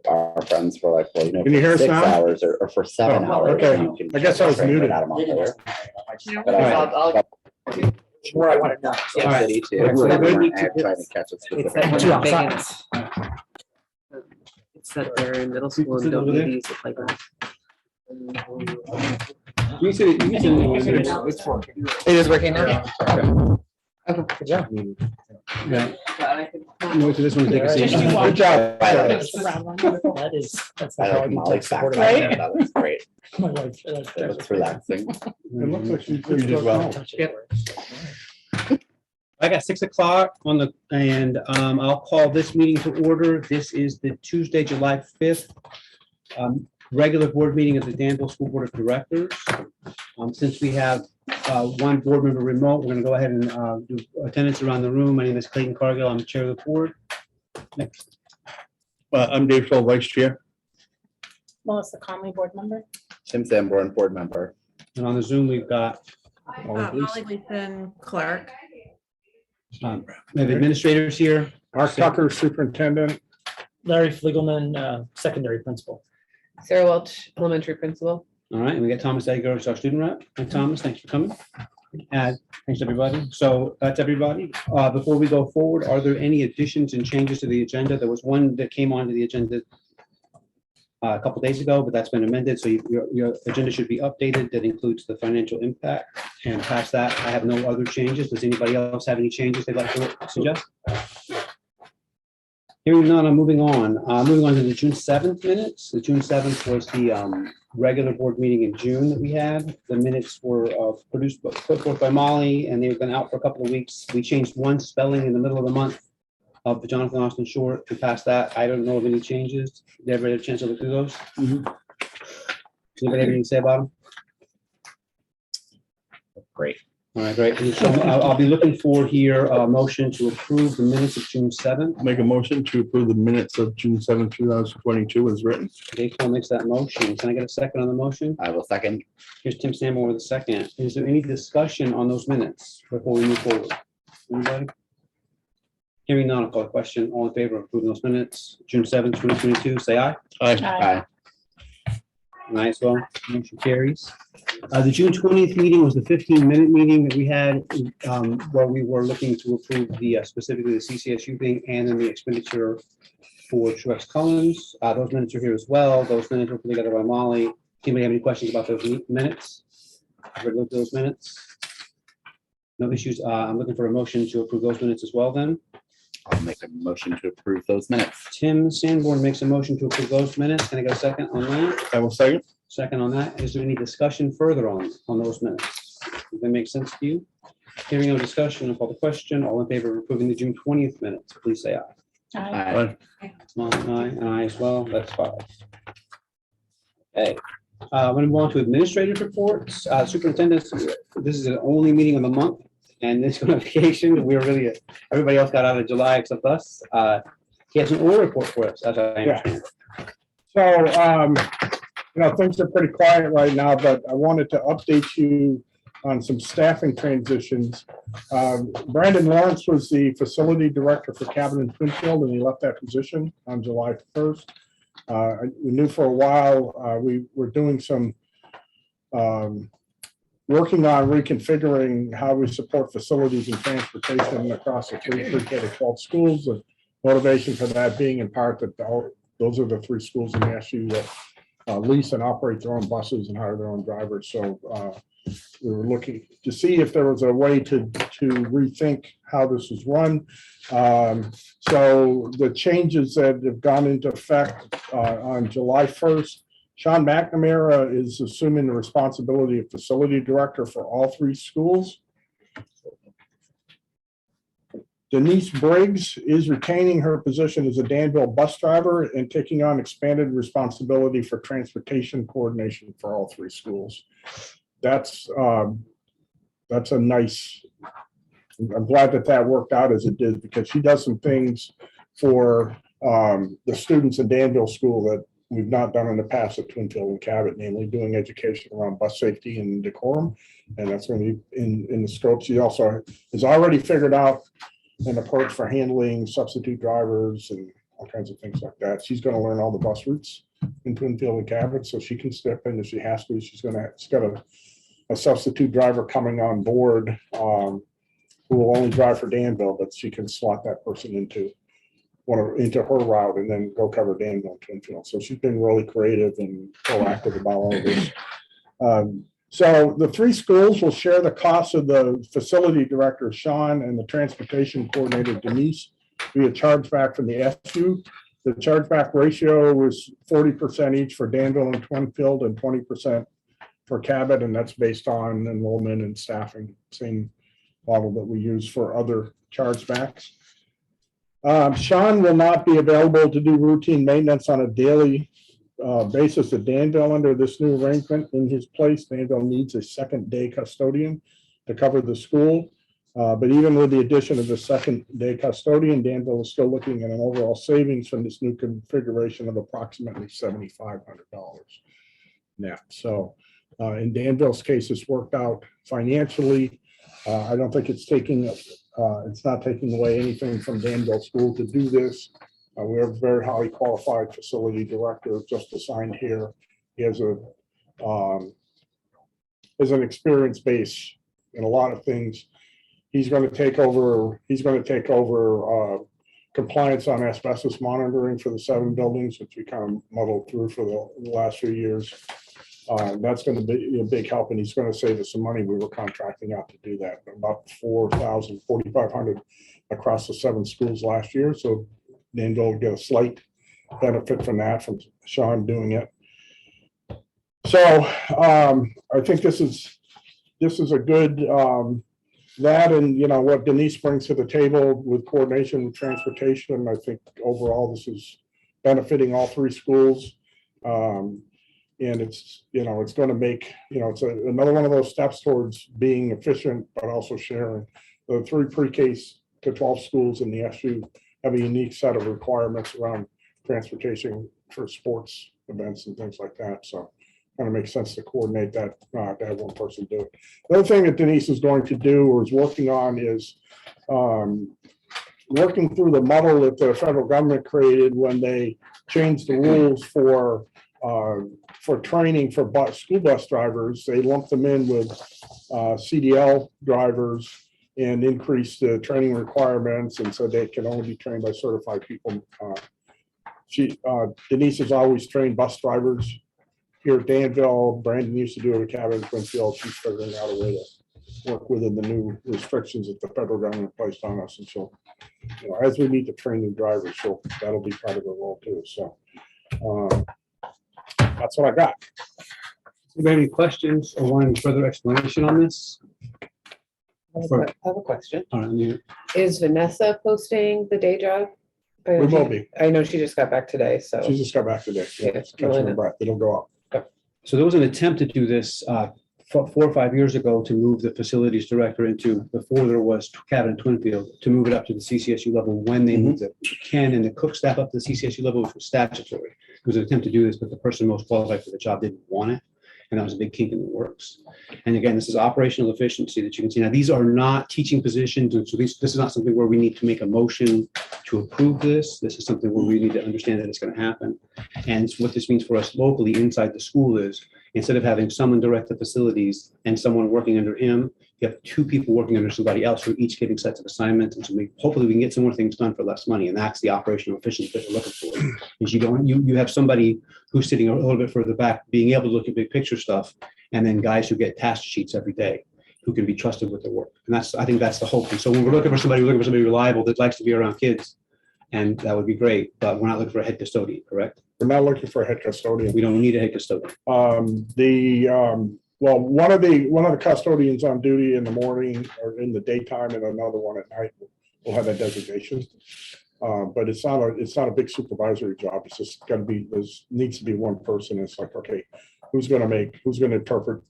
our friends were like, well, you know, Can you hear for us 6 now? hours or for 7 Oh, hours. okay. You can I guess I was train muted. right out of Montclair. Yeah. But Where I want to know. Kansas City too. Okay, so and that we would weren't be two- trying to catch a It's specific that one. two Big outside. It's that they're in middle school and don't need to use the playground. It's working. It is working now? Okay. Good job. Yeah. Move to this one, take a seat. Good job. That is, that's I how I like do Molly's tech support. background. That looks great. My wife, that's- It looks relaxing. It looks like she's You doing did well. well. I got 6 o'clock on the, and I'll call this meeting to order. This is the Tuesday, July 5th. Regular board meeting of the Danville School Board of Directors. Since we have one board member remote, we're gonna go ahead and do attendance around the room. My name is Clayton Cargill. I'm the chair of the board. Next. I'm Dave Stoll, vice chair. Melissa Conley, board member. Tim Sanborn, board member. And on the Zoom, we've got Molly Gleason, clerk. we have administrators here. Mark Tucker, superintendent. Larry Fligelman, secondary principal. Sarah Welch, elementary principal. All right, and we got Thomas Edgar, our student rep. And Thomas, thanks for coming. Thanks, everybody. So that's everybody. Before we go forward, are there any additions and changes to the agenda? There was one that came onto the agenda a couple days ago, but that's been amended. So your agenda should be updated. That includes the financial impact. And past that, I have no other changes. Does anybody else have any changes they'd like to suggest? Hearing none, I'm moving on. Moving on to the June 7th minutes. The June 7th was the regular board meeting in June that we had. The minutes were produced, put forth by Molly, and they've been out for a couple of weeks. We changed one spelling in the middle of the month of the Jonathan Austin Short. And past that, I don't know of any changes. Did everybody have a chance to look through those? Does anybody have anything to say about them? Great. All right, great. And so I'll be looking for here a motion to approve the minutes of June 7th. Make a motion to approve the minutes of June 7th, 2022 as written. Dave Cole makes that motion. Can I get a second on the motion? I will second. Here's Tim Sanborn with a second. Is there any discussion on those minutes before we move forward? Anybody? Hearing none, I'll call the question. All in favor of approving those minutes, June 7th, 2022, say aye. Aye. And aye as well. Motion carries. The June 20th meeting was the 15-minute meeting that we had where we were looking to approve the specifically the CCSU thing and then the expenditure for Truex Collins. Those minutes are here as well. Those minutes were put together by Molly. Anybody have any questions about those minutes? Ever looked at those minutes? No issues. I'm looking for a motion to approve those minutes as well then. I'll make a motion to approve those minutes. Tim Sanborn makes a motion to approve those minutes. Can I get a second on that? I will second. Second on that. Is there any discussion further on those minutes? Does that make sense to you? Hearing no discussion, I'll call the question. All in favor of approving the June 20th minutes, please say aye. Aye. Aye, and aye as well. That's 5. Okay. I'm going to move on to administrative reports. Superintendents, this is the only meeting of the month, and this is on vacation. We're really, everybody else got out of July except us. He has an oral report for us, as I understand. So, things are pretty quiet right now, but I wanted to update you on some staffing transitions. Brandon Lawrence was the facility director for Cabot and Twinfield, and he left that position on July 1st. We knew for a while we were doing some working on reconfiguring how we support facilities and transportation across the 3 K-12 schools. The motivation for that being in part that those are the 3 schools in the SU that lease and operate their own buses and hire their own drivers. So we were looking to see if there was a way to rethink how this is run. So the changes that have gone into effect on July 1st, Sean McNamara is assuming the responsibility of facility director for all 3 schools. Denise Briggs is retaining her position as a Danville bus driver and taking on expanded responsibility for transportation coordination for all 3 schools. That's a nice, I'm glad that worked out as it did, because she does some things for the students in Danville school that we've not done in the past at Twinfield and Cabot, namely doing education around bus safety and decorum. And that's going to be in the scope. She also has already figured out an approach for handling substitute drivers and all kinds of things like that. She's gonna learn all the bus routes in Twinfield and Cabot, so she can step in if she has to. She's got a substitute driver coming on board, who will only drive for Danville, but she can slot that person into her route and then go cover Danville and Twinfield. So she's been really creative and proactive about all of this. So the three schools will share the costs of the facility director, Sean, and the transportation coordinator, Denise, via chargeback from the SU. The chargeback ratio was 40% each for Danville and Twinfield and 20% for Cabot, and that's based on enrollment and staffing, same model that we use for other chargebacks. Sean will not be available to do routine maintenance on a daily basis at Danville under this new arrangement. In his place, Danville needs a second day custodian to cover the school. But even with the addition of the second day custodian, Danville is still looking at an overall savings from this new configuration of approximately $7,500 net. So in Danville's case, it's worked out financially. I don't think it's not taking away anything from Danville School to do this. We have a very highly qualified facility director just assigned here. He has an experience base in a lot of things. He's going to take over compliance on asbestos monitoring for the 7 buildings, which we kind of muddled through for the last few years. That's going to be a big help, and he's going to save us some money. We were contracting out to do that, about 4,500 across the 7 schools last year. So Danville will get a slight benefit from that, from Sean doing it. So I think this is a good that, and what Denise brings to the table with coordination with transportation. I think overall this is benefiting all 3 schools. And it's going to make, it's another one of those steps towards being efficient, but also sharing. The 3 pre-K to 12 schools in the SU have a unique set of requirements around transportation for sports events and things like that. So kind of makes sense to coordinate that, to have one person do it. The other thing that Denise is going to do or is working on is working through the muddle that the federal government created when they changed the rules for training for school bus drivers. They lumped them in with CDL drivers and increased the training requirements, and so they can only be trained by certified people. Denise has always trained bus drivers here at Danville. Brandon used to do it at Cabot, Twinfield. She's figuring out a way to work within the new restrictions that the federal government placed on us. And so, as we need to train new drivers, so that'll be part of the role too. So that's what I got. Do you have any questions or want any further explanation on this? I have a question. All right, you- Is Vanessa posting the day job? We will be. I know she just got back today, so. She just got back today. Yeah, Yeah, catching her breath. It'll go up. So there was an attempt to do this 4 or 5 years ago to move the facilities director into, before there was Cabot and Twinfield, to move it up to the CCSU level when they moved it. Ken and the cook staff up to the CCSU level, which was statutory. It was an attempt to do this, but the person most qualified for the job didn't want it. And that was a big kink in the works. And again, this is operational efficiency that you can see. Now, these are not teaching positions. And so this is not something where we need to make a motion to approve this. This is something where we need to understand that it's going to happen. And what this means for us locally inside the school is, instead of having someone direct the facilities and someone working under him, you have 2 people working under somebody else who are each getting sets of assignments. And so hopefully we can get some more things done for less money. And that's the operational efficiency that we're looking for. Is you have somebody who's sitting a little bit further back, being able to look at big picture stuff, and then guys who get task sheets every day, who can be trusted with their work. And I think that's the hope. And so when we're looking for somebody, we're looking for somebody reliable that likes to be around kids, and that would be great. But we're not looking for a head custodian, correct? We're not looking for a head custodian. We don't need a head custodian. Well, one of the custodians on duty in the morning or in the daytime, and another one at night will have that designation. But it's not a big supervisory job. It's just got to be, needs to be one person. It's like, okay, who's going to interpret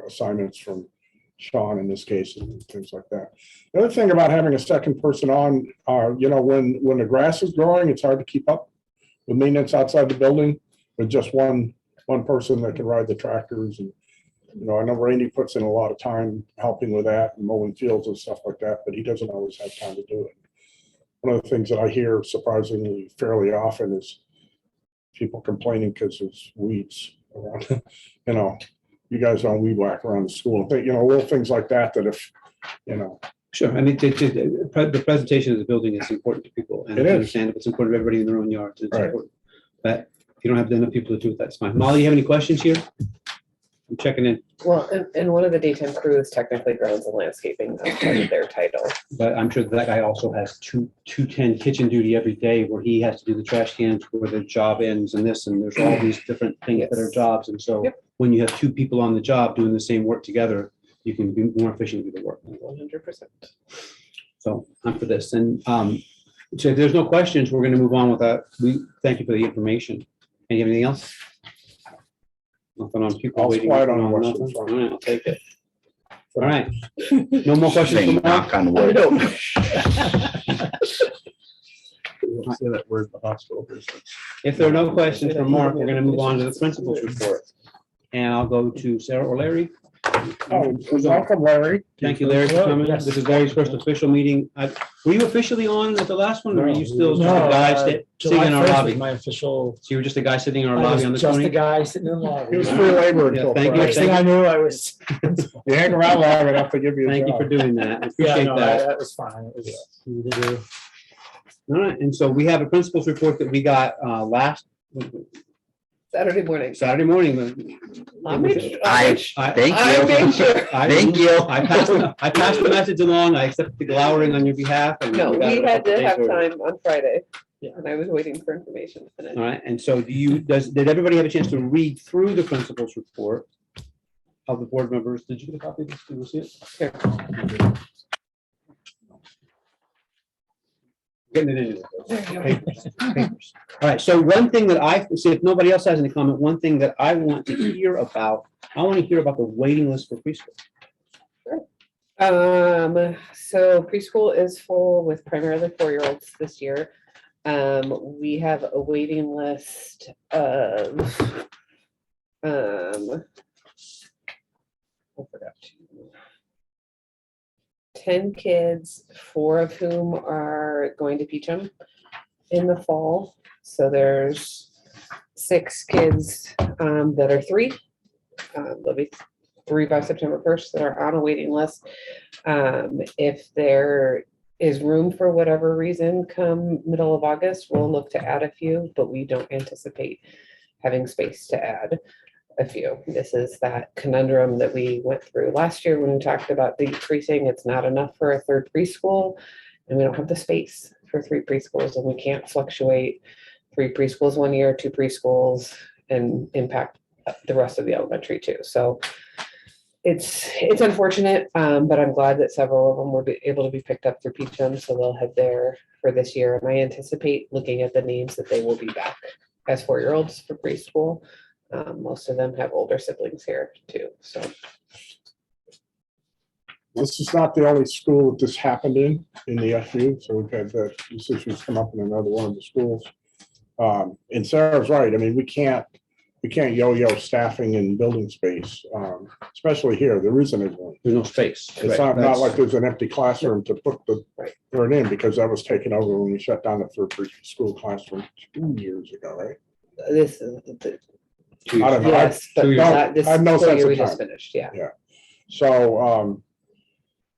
assignments from Sean in this case and things like that. The other thing about having a second person on, when the grass is growing, it's hard to keep up with maintenance outside the building with just one person that can ride the tractors. And I know Randy puts in a lot of time helping with that and mowing fields and stuff like that, but he doesn't always have time to do it. one of the things that I hear surprisingly fairly often is people complaining because there's weeds around, you know, you guys don't weed whack around the school, you know, little things like that, that if, you know, Sure, I mean, the presentation of the building is important to people, and I It is. understand it's important to everybody in their own yards, it's Right. important. But if you don't have enough people to do it, that's fine. Molly, you have any questions here? I'm checking in, Well, and one of the daytime crew is technically grounds and landscaping, that's part of their title. but I'm sure that guy also has 210 kitchen duty every day where he has to do the trash cans, where the job ends and this, and there's all these different things that are Yes. jobs. And so Yep. when you have two people on the job doing the same work together, you can be more efficient with the work. 100%. So I'm for this. And so if there's no questions, we're going to move on with that. We thank you for the information. Anything else? Nothing on people All's waiting. quiet on nothing Western All Front. right, I'll take it. All right. No more questions Say from Mark? knock on wood. say that word, the hospital business. If there are no questions from Mark, we're going to move on to the principal's report. And I'll go to Sarah or Larry. Oh, welcome, Larry. Thank you, Larry, for coming. Yes. This is Larry's first official meeting. Were you officially on at the last one, or are you still just a No, guy sitting in our July 1st lobby? was my official. So you were just a guy sitting in our I lobby was on the just a 20? guy sitting in the lobby. He was free labor Yeah, until thank you. Friday. Next thing I knew, I was. You hang around long enough to give you a Thank you job. for doing that. I Yeah, appreciate no, that. that was fine. It was easy to do. All right, and so we have a principal's report that we got last Saturday morning. Saturday morning. I made sure- I, thank I made you. sure. Thank you. I passed the message along. I accepted the glowering on your behalf. And No, got we it a had couple to days have early. time on Friday, Yeah. and I was waiting for information to finish. All right, and so did everybody have a chance to read through the principal's report of the board members? Did you get a copy of this? Did you see it? Here. Getting it in. Papers. All right, so one thing that I, see if nobody else has any comment, one thing that I want to hear about, I want to hear about the waiting list for preschool. So preschool is full with primarily 4-year-olds this year. We have a waiting list of, I forgot to. 10 kids, 4 of whom are going to Peachum in the fall. So there's 6 kids that are 3. There'll be 3 by September 1st that are on a waiting list. If there is room for whatever reason come middle of August, we'll look to add a few, but we don't anticipate having space to add a few. This is that conundrum that we went through last year when we talked about decreasing. It's not enough for a 3rd preschool, and we don't have the space for 3 preschools, and we can't fluctuate 3 preschools one year, 2 preschools, and impact the rest of the elementary too. So it's unfortunate, but I'm glad that several of them were able to be picked up through Peachum, so they'll head there for this year. And I anticipate, looking at the names, that they will be back as 4-year-olds for preschool. Most of them have older siblings here too, so. This is not the only school that this happened in the FU, so we've had these issues come up in another one of the schools. And Sarah's right, I mean, we can't yo-yo staffing and building space, especially here, there isn't one. There's no space. It's Right, not like that's- there's an empty classroom to put it in, because that was taken over when we shut down the 3rd preschool classroom 2 years ago, right? This is, the- I don't know. yes, but 2 years. not this I have no school sense year of we just time. finished, yeah. So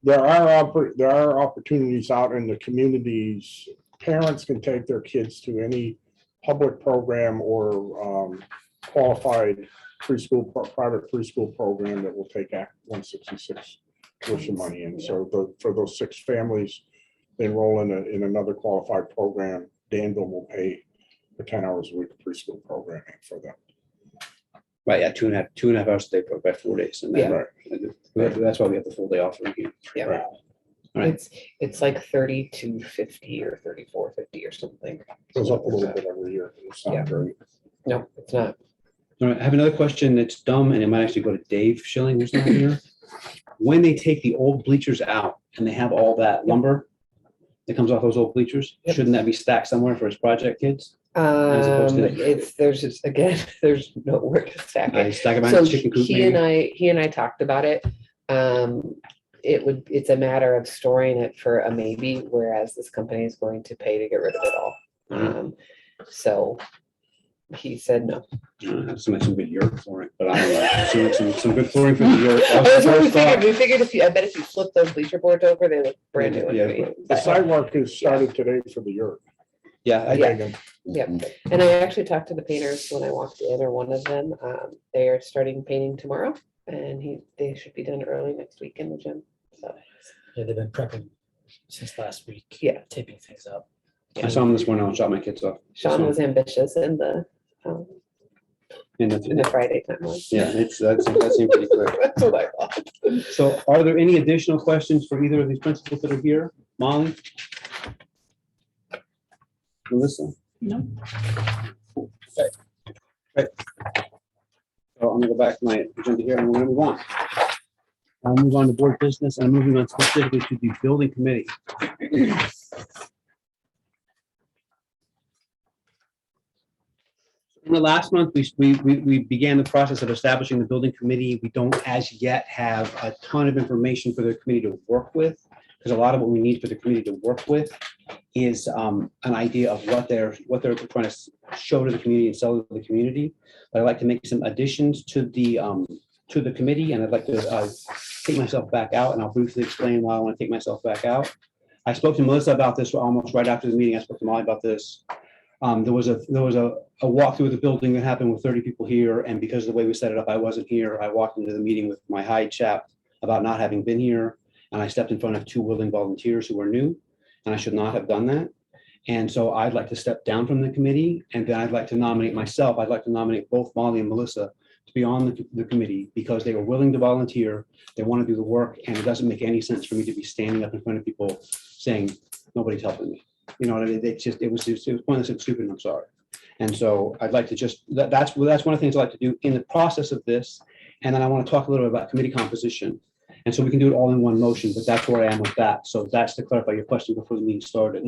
there are opportunities out in the communities. Parents can take their kids to any public program or qualified preschool, private preschool program that will take Act 166 tuition money. And so for those 6 families, they enroll in another qualified program. Danville will pay for 10 hours a week of preschool programming for them. Right, yeah, 2.5 hours a day for about 4 days. And then that's why we have the full day off. Here. Yeah. Right. All right. It's like 32.50 or 34.50 or something. Goes up a little bit every year. It's not Yeah. very. No, it's not. All right, I have another question that's dumb, and it might actually go to Dave Schilling, who's not here. When they take the old bleachers out and they have all that lumber that comes off those old bleachers, Yep. shouldn't that be stacked somewhere for his project kids? As opposed to- There's just, again, there's nowhere to stack I it. stack them out So in the chicken coop he and maybe? I talked about it. it's a matter of storing it for a maybe, whereas this company is going to pay to get rid of it all. So he said no. I have some good yurt for it, but I don't know, some good flooring for the yurt. That was That's the what we first thought. figured. We figured if you, I bet if you flip those bleacher boards over, they look brand new. and Yeah, pretty. The But- sidewalk is started today for the yurt. Yeah, Yeah. Yep. And I actually talked to the painters when I walked in, or one of them. They are starting painting tomorrow, and they should be done early next week in the gym. So Yeah, they've been prepping since last week. Yeah. Taping things up. I saw him this morning, I'll drop my kids off. Sean was ambitious in the And Friday time one. yeah, that seemed pretty quick. That's what I thought. So are there any additional questions for either of these principals that are here? Molly? Melissa? No. Right. So I'm gonna go back to my agenda here and we're gonna move on. I'll move on to board business and I'm moving on specifically to the building committee. In the last month, we began the process of establishing the building committee. We don't as yet have a ton of information for the committee to work with, because a lot of what we need for the committee to work with is an idea of what they're trying to show to the community and sell to the community. But I'd like to make some additions to the committee, and I'd like to take myself back out, and I'll briefly explain why I want to take myself back out. I spoke to Melissa about this almost right after the meeting. I spoke to Molly about this. There was a walkthrough of the building that happened with 30 people here, and because of the way we set it up, I wasn't here. I walked into the meeting with my hide chap about not having been here, and I stepped in front of 2 willing volunteers who were new, and I should not have done that. And so I'd like to step down from the committee, and then I'd like to nominate myself. I'd like to nominate both Molly and Melissa to be on the committee because they were willing to volunteer. They want to do the work, and it doesn't make any sense for me to be standing up in front of people saying, nobody's helping me. You know what I mean? It was pointless and stupid, and I'm sorry. And so I'd like to just, that's one of the things I like to do in the process of this. And then I want to talk a little bit about committee composition. And so we can do it all in one motion, but that's where I am with that. So that's to clarify your question before the meeting started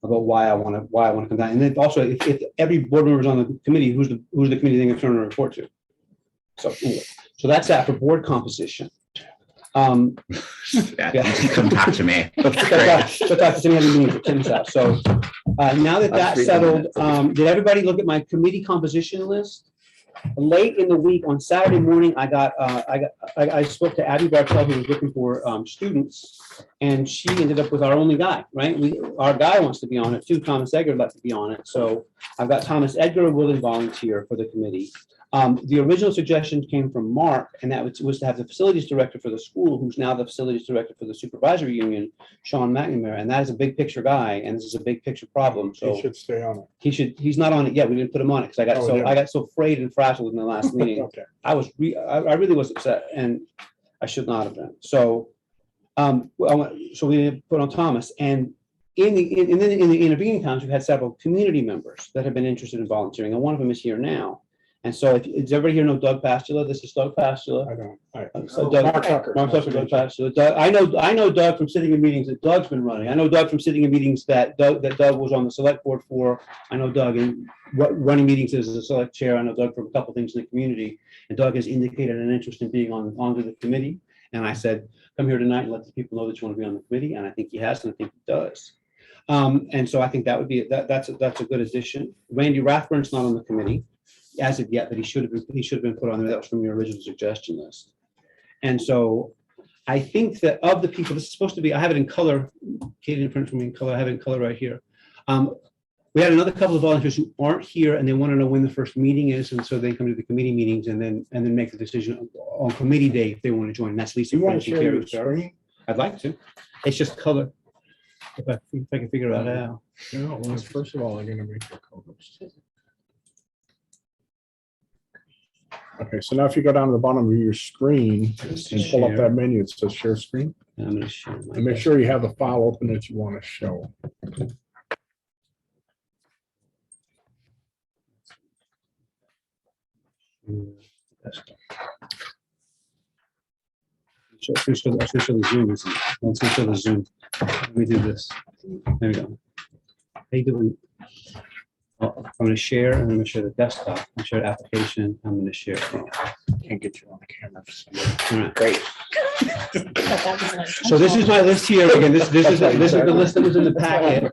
about why I want to come down. And then also, if every board member is on the committee, who's the committee thing to turn a report to? So anyway, so that's that for board composition. Yeah, you come talk to me. That's great. So talk to Tim, having meetings at Tim's house. So now that that's settled, did everybody look at my committee composition list? Late in the week on Saturday morning, I spoke to Abby Bartel, who was looking for students, and she ended up with our only guy, right? Our guy wants to be on it too. Thomas Edgar would like to be on it. So I've got Thomas Edgar, a willing volunteer for the committee. The original suggestion came from Mark, and that was to have the facilities director for the school, who's now the facilities director for the supervisory union, Sean McNamara, and that is a big picture guy, and this is a big picture problem. So He should stay on it. he's not on it yet. We didn't put him on it because I got so frayed and frazzled in the last meeting. Okay. I really was upset, and I should not have been. So, so we put on Thomas, and in the intervening times, we've had several community members that have been interested in volunteering, and one of them is here now. And so, does everybody here know Doug Pastula? This is Doug Pastula. I don't. So Doug, Mark Tucker. Mark Tucker, Doug Pastula. Doug, I know Doug from sitting in meetings that Doug's been running. I know Doug from sitting in meetings that Doug was on the select board for. I know Doug and running meetings as a select chair. I know Doug from a couple things in the community. And Doug has indicated an interest in being onto the committee. And I said, come here tonight and let the people know that you want to be on the committee. And I think he has, and I think he does. And so I think that would be that's a good addition. Randy Rathburn's not on the committee as of yet, but he should have been put on there. That was from your original suggestion list. And so I think that of the people, this is supposed to be, I have it in color. Katie didn't print for me in color. I have it in color right here. We had another couple of volunteers who aren't here, and they want to know when the first meeting is, and so they come to the committee meetings and then make the decision on committee day if they want to join. And that's Lisa. You want to French, share and your Carrie. screen? I'd like to. It's just color. If I can figure out how. No, well, first of all, I'm gonna make the colors. Okay, so now if you go down to the bottom of your screen and pull up that menu, it says share screen. And I'm going to share my. And make sure you have the file open that you want to show. Show the Zoom. Let's show the Zoom. Let me do this. There we go. How you doing? I'm going to share, and I'm going to share the desktop, I'm share the application, I'm going to share. Can't get you on the camera. for some reason. All right. Great. But that was an So this is my list here. Again, this is the list that was in the packet.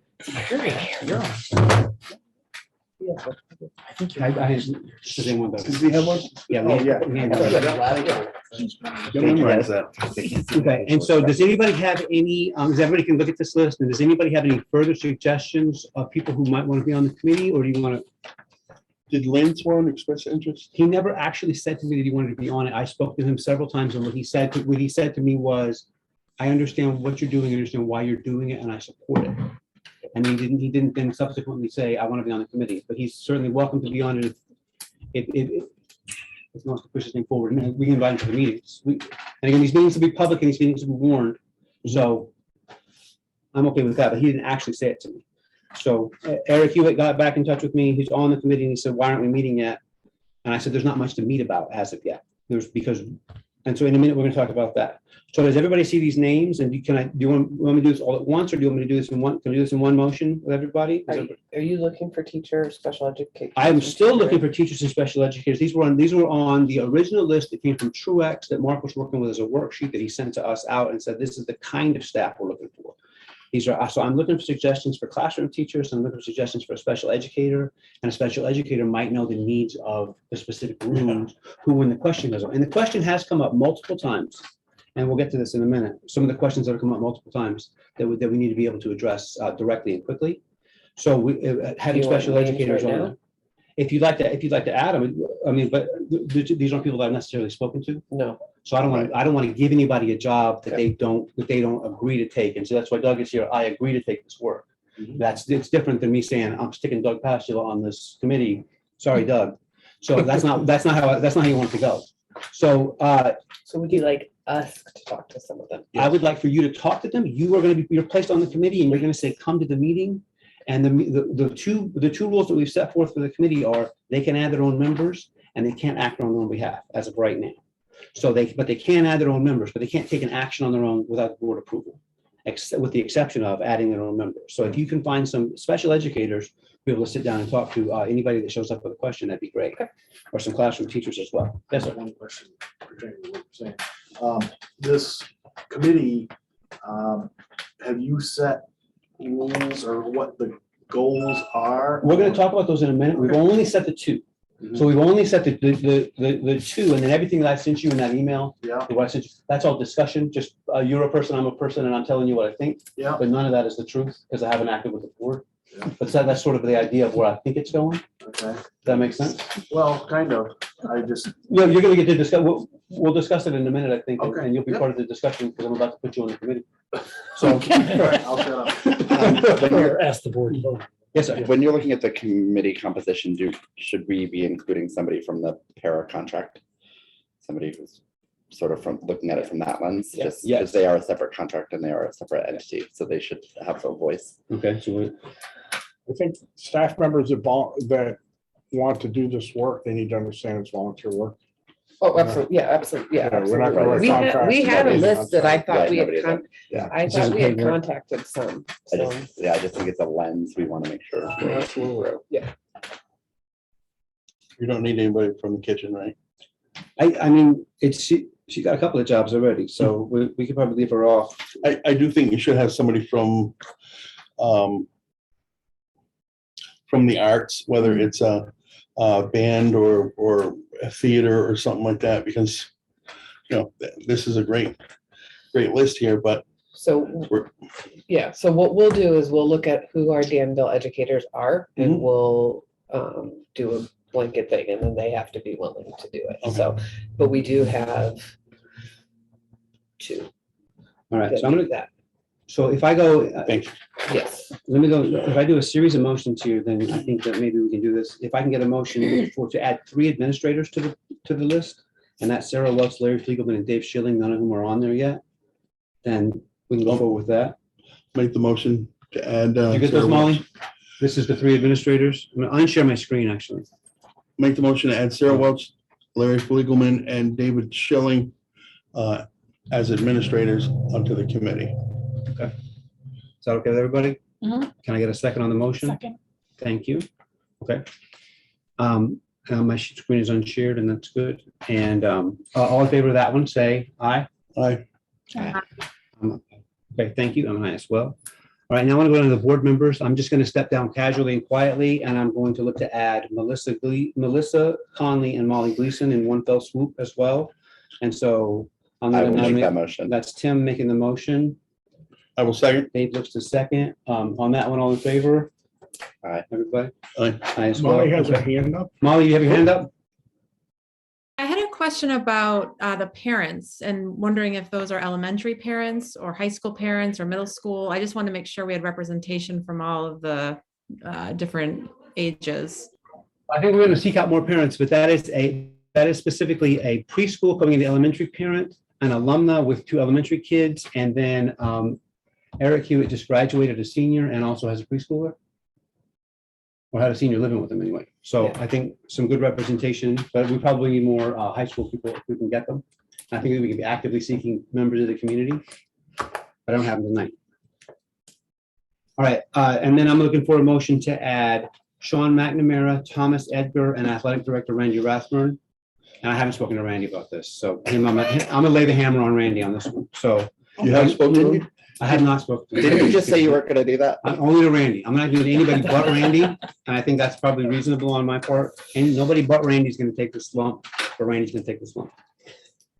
You're on. I think I you're. just didn't want Did those. we have one? Yeah. Oh, yeah. You'll memorize that. Okay, and so does anybody have any, because everybody can look at this list, and does anybody have any further suggestions of people who might want to be on the committee, or do you want to? Did Lynn Swan express interest? He never actually said to me that he wanted to be on it. I spoke to him several times, and what he said to me was, I understand what you're doing, I understand why you're doing it, and I support it. And he didn't then subsequently say, I want to be on the committee, but he's certainly welcome to be on it if he wants to push this thing forward. And we can invite him to the meetings. And again, these meetings will be public and these meetings will be warned. So I'm okay with that, but he didn't actually say it to me. So Eric Hewitt got back in touch with me. He's on the committee and he said, why aren't we meeting yet? And I said, there's not much to meet about as of yet. And so in a minute, we're going to talk about that. So does everybody see these names? And do you want me to do this all at once, or do you want me to do this in one? Can I do this in one motion with everybody? Are you looking for teacher, special education? I'm still looking for teachers and special educators. These were on the original list that came from Truex that Mark was working with as a worksheet that he sent to us out and said, this is the kind of staff we're looking for. So I'm looking for suggestions for classroom teachers. I'm looking for suggestions for a special educator, and a special educator might know the needs of the specific rooms who, when the question goes on, and the question has come up multiple times, and we'll get to this in a minute. Some of the questions that have come up multiple times that we need to be able to address directly and quickly. So having you want special names educators right on now? there. If you'd like to add them, I mean, but these aren't people that I've necessarily spoken to. No. So I don't want to give anybody a job that they don't agree to take. And so that's why Doug is here. I agree to take this work. It's different than me saying, I'm sticking Doug Pastula on this committee. Sorry, Doug. So that's not how you want it to go. So So would you like us to talk to some of them? I would like for you to talk to them. You're placed on the committee and you're going to say, come to the meeting. And the two rules that we've set forth for the committee are they can add their own members and they can't act on their own behalf as of right now. So they can add their own members, but they can't take an action on their own without board approval, with the exception of adding their own members. So if you can find some special educators, be able to sit down and talk to anybody that shows up with a question, that'd be great. Or some classroom teachers as well. Yes, sir. One question pertaining to what you're saying. This committee, have you set rules or what the goals are? We're going to talk about those in a minute. We've only set the two. So we've only set the two, and then everything that I sent you in that email, Yeah, what I sent you, that's all discussion. Just you're a person, I'm a person, and I'm telling you what I think. yeah, But none of that is the truth because I haven't acted with the board. Yeah. But that's sort of the idea of where I think it's going. okay. Does that make sense? Well, kind of. I just, No, you're going to get to discuss. We'll discuss it in a minute, I think, Okay. and you'll be Yep. part of the discussion because I'm about to put you on the committee. So, all right, I'll shut up. Or ask the board to vote. yes, sir. When you're looking at the committee composition, should we be including somebody from the para contract? Somebody who's sort of looking at it from that lens, Yes. just because they are a separate contract and they are a separate entity, so they should have a voice. Okay, so I think staff members that want to do this work, they need to understand it's volunteer work. Oh, absolutely, yeah, absolutely, yeah. Yeah, we're not gonna absolutely. write We had a contracts. list that I thought Yeah, we had, nobody does. Yeah. I This thought is we had paperwork. contacted some, so. I just think it's a lens we want to make sure. Yeah, You don't need anybody from the kitchen, right? I mean, she got a couple of jobs already, so we could probably leave her off. I do think you should have somebody from the arts, whether it's a band or a theater or something like that, because, this is a great list here, but so, we're, yeah, so what we'll do is we'll look at who our Danville educators are and Mhm. we'll do a blanket thing and then they have to be willing to do it. So, but we do have two. All right, that so I'm do gonna, that. so if I go, thank you. Yes, let me go, if I do a series of motions here, then I think that maybe we can do this. If I can get a motion to add 3 administrators to the list, and that's Sarah Lutz, Larry Fliegelman, and Dave Schilling, none of whom are on there yet, then we can go forward with that. Make the motion to add. Did you get those, Molly? This is the 3 administrators. I'm gonna unshare my screen, actually. Make the motion to add Sarah Welch, Larry Fliegelman, and David Schilling as administrators onto the committee. Is that okay with everybody? Mhm. Can I get a second on the motion? Second. Thank you. Okay. My screen is unshared and that's good. And all in favor of that one, say aye. Aye. Okay, thank you. I'm an aye as well. All right, now I want to go to the board members. I'm just going to step down casually and quietly, and I'm going to look to add Melissa Conley and Molly Gleason in one fell swoop as well. And so I'm I going will to make that nominate, motion. that's Tim making the motion. I will second. Dave looks to second. On that one, all in favor? Aye. Everybody? Aye. Aye as well. Molly has a Okay. hand up. Molly, you have your hand up? I had a question about the parents and wondering if those are elementary parents or high school parents or middle school. I just wanted to make sure we had representation from all of the different ages. I think we're going to seek out more parents, but that is specifically a preschool coming into elementary parent, an alumna with 2 elementary kids, and then Eric Hewitt just graduated a senior and also has a preschooler. Or had a senior living with him anyway. So Yeah. I think some good representation, but we probably need more high school people if we can get them. I think that we can be actively seeking members of the community. I don't have them tonight. All right, and then I'm looking for a motion to add Sean McNamara, Thomas Edgar, and Athletic Director Randy Rathburn. And I haven't spoken to Randy about this, so I'm gonna lay the hammer on Randy on this one. So You have spoken to him? I have not spoken. Didn't you just say you weren't gonna do that? Only to Randy. I'm not doing anybody but Randy, and I think that's probably reasonable on my part. And nobody but Randy's gonna take this lump, but Randy's gonna take this lump.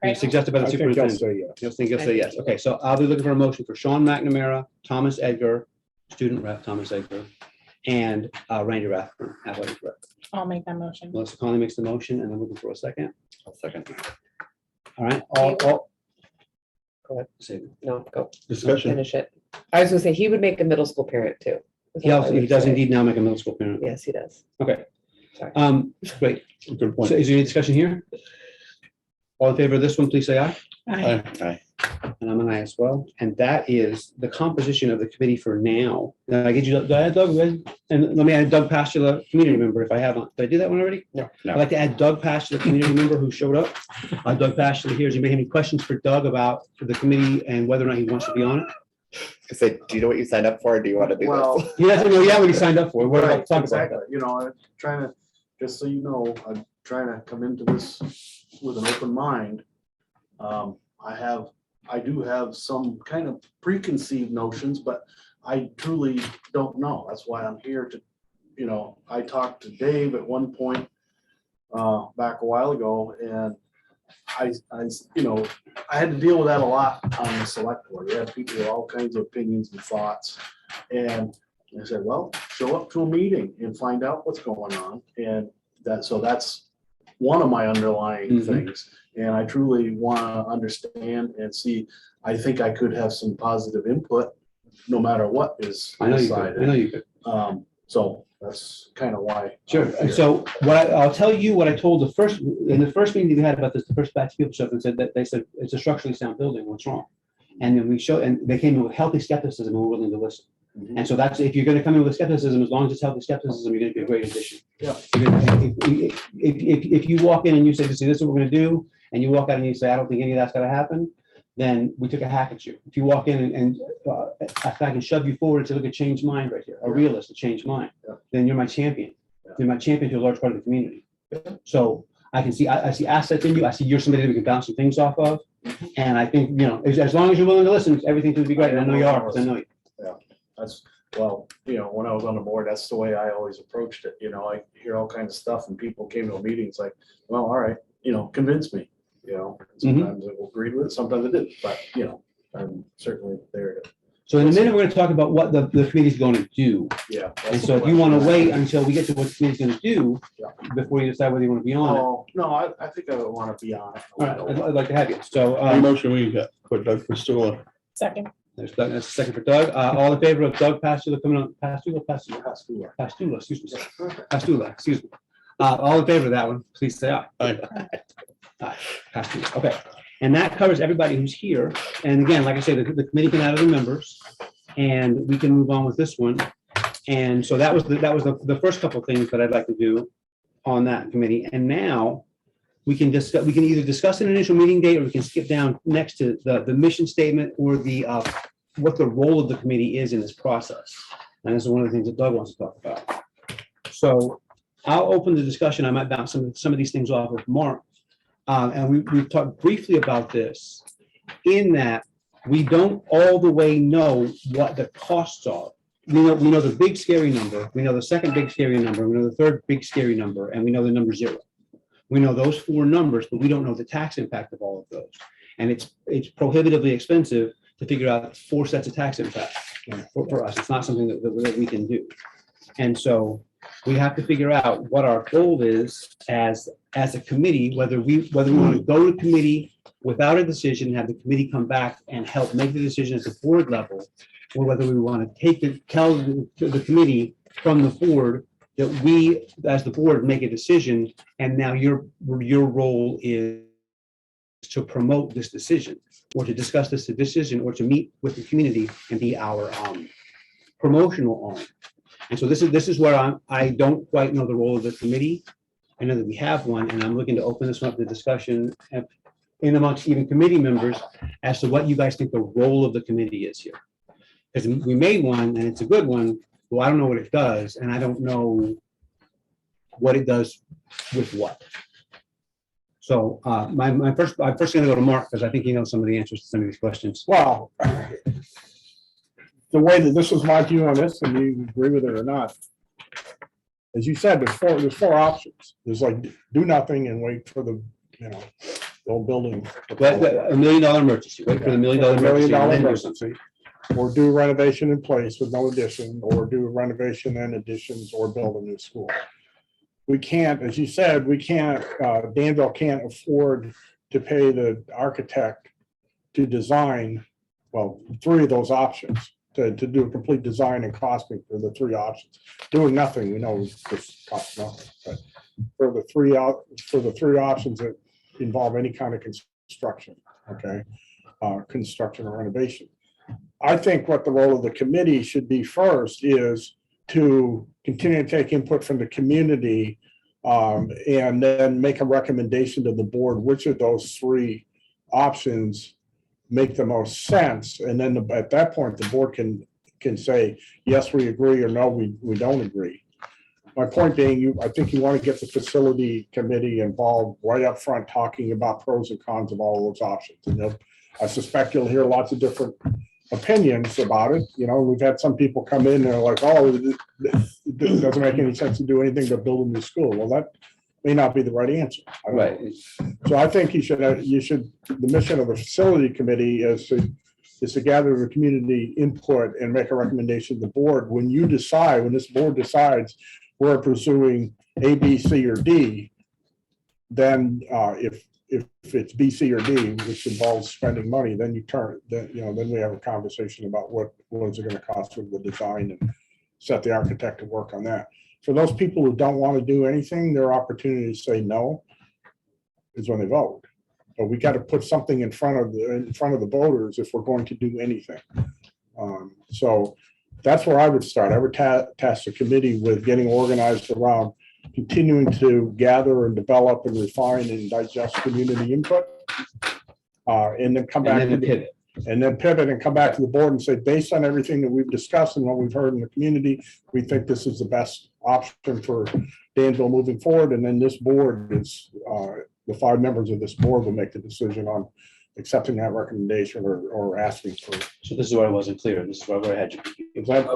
Right. Suggested by the I think I'll superintendent. say yes. You'll think you'll say yes. Okay, so I'll be looking for a motion for Sean McNamara, Thomas Edgar, student rep Thomas Edgar, and Randy Rathburn, athletic director. I'll make that motion. Melissa Conley makes the motion, and I'm looking for a second. I'll second. All right, all. Go ahead. Say- No, go Discussion. finish it. I was gonna say, he would make a middle school parent too. Is He that also, what he does say? indeed now make a middle school parent. Yes, he does. Okay. Sorry. Great. Good point. So is there any discussion here? All in favor of this one, please say aye. Aye. Aye. And I'm an aye as well. And that is the composition of the committee for now. Did I get you, did I add Doug? And let me add Doug Pastula, community member, if I haven't. Did I do that one already? No. No. I'd like to add Doug Pastula, community member who showed up. Doug Pastula here. Does anybody have any questions for Doug about the committee and whether or not he wants to be on it? I say, do you know what you signed up for? Or do you want to do Well, this? He doesn't know yet what he signed up for. What about Right, talk about exactly. that? You know, I'm trying to, just so you know, I'm trying to come into this with an open mind. I do have some kind of preconceived notions, but I truly don't know. That's why I'm here to, you know, I talked to Dave at one point back a while ago, and I, you know, I had to deal with that a lot on the select board. We had people with all kinds of opinions and thoughts. And I said, well, show up to a meeting and find out what's going on. And that's one of my underlying Mhm. things. And I truly want to understand and see, I think I could have some positive input, no matter what is I know you could. decided. I know you could. So that's kind of why. Sure. I'm And here. so I'll tell you what I told in the first meeting we had about this, the first batch of people showed up and said that they said it's a structurally sound building. What's wrong? And then and they came in with healthy skepticism and were willing to listen. Mhm. And so that's, if you're going to come in with skepticism, as long as it's healthy skepticism, you're going to be a great addition. Yeah. If you walk in and you say, this is what we're going to do, and you walk out and you say, I don't think any of that's going to happen, then we took a hack at you. If you walk in and I can shove you forward and say, look, a changed mind right here, a realist, a changed mind, Yeah. then you're my champion. Yeah. You're my champion to a large part of the community. Yeah. So I can see, I see assets in you. I see you're somebody that we can bounce some things off of. And I think, you know, as long as you're willing to listen, everything's going to be great. And I know you are, because I know you. That's, well, you know, when I was on the board, that's the way I always approached it. You know, I hear all kinds of stuff and people came to a meetings like, well, all right, you know, convince me, you know. Sometimes I agreed with it, sometimes I didn't, but you know, I'm certainly there to, So in a minute, we're going to talk about what the committee's going to do. yeah. And so if you want to wait until we get to what the committee's going to do Yeah. before you decide whether you want to be on it. Oh, no, I think I would want to be on it. All right, I'd like to have you. So Any motion we got for Doug Christola? Second. there's Doug, that's a second for Doug. All in favor of Doug Pastula coming on, Pastula, excuse me, Pastula, excuse me. All in favor of that one, please say aye. Aye. Aye, Pastula, okay. And that covers everybody who's here. And again, like I said, the committee can add other members and we can move on with this one. And so that was the first couple of things that I'd like to do on that committee. And now we can discuss, we can either discuss an initial meeting date or we can skip down next to the mission statement or the what the role of the committee is in this process. And this is one of the things that Doug wants to talk about. So I'll open the discussion. I might bounce some of these things off of Mark. And we've talked briefly about this, in that we don't all the way know what the costs are. We know the big scary number, we know the second big scary number, we know the third big scary number, and we know the number 0. We know those 4 numbers, but we don't know the tax impact of all of those. And it's prohibitively expensive to figure out 4 sets of tax impact for us. It's not something that we can do. And so we have to figure out what our goal is as a committee, whether we want to go to committee without a decision, have the committee come back and help make the decision at the board level, or whether we want to tell the committee from the board that we, as the board, make a decision, and now your role is to promote this decision, or to discuss this decision, or to meet with the community and be our promotional arm. And so this is where I don't quite know the role of the committee. I know that we have one, and I'm looking to open this up to discussion in amongst even committee members as to what you guys think the role of the committee is here. Because we made one and it's a good one. Well, I don't know what it does, and I don't know what it does with what. So I'm first going to go to Mark, because I think he knows some of the answers to some of these questions. Well, the way that this is my view on this, and you agree with it or not, as you said, there's 4 options. There's like do nothing and wait for the, the old building. But $1 million emergency, wait for the $1 million $1 million emergency. emergency, or do renovation in place with no addition, or do renovation and additions, or build a new school. We can't, as you said, Danville can't afford to pay the architect to design, 3 of those options, to do a complete design and costing for the 3 options. Doing nothing, we know this costs nothing, but for the 3 options that involve any kind of construction, construction or renovation. I think what the role of the committee should be first is to continue to take input from the community, and then make a recommendation to the board which of those 3 options make the most sense. And then at that point, the board can say, yes, we agree, or no, we don't agree. My point being, I think you want to get the facility committee involved right up front, talking about pros and cons of all those options. And I suspect you'll hear lots of different opinions about it. We've had some people come in and they're like, oh, it doesn't make any sense to do anything but build a new school. Well, that may not be the right answer. Right. So I think the mission of the facility committee is to gather the community input and make a recommendation to the board. When this board decides we're pursuing A, B, C, or D, then if it's B, C, or D, which involves spending money, then then we have a conversation about what is it going to cost for the design, and set the architect to work on that. For those people who don't want to do anything, their opportunity to say no is when they vote. But we got to put something in front of the voters if we're going to do anything. So that's where I would start. I would task the committee with getting organized around continuing to gather and develop and refine and digest community input, and then come back pivot and come back to the board and say, based on everything that we've discussed and what we've heard in the community, we think this is the best option for Danville moving forward. And then this board is the 5 members of this board will make the decision on accepting that recommendation or asking for it. So this is where I wasn't clear. This is where I had you. Is that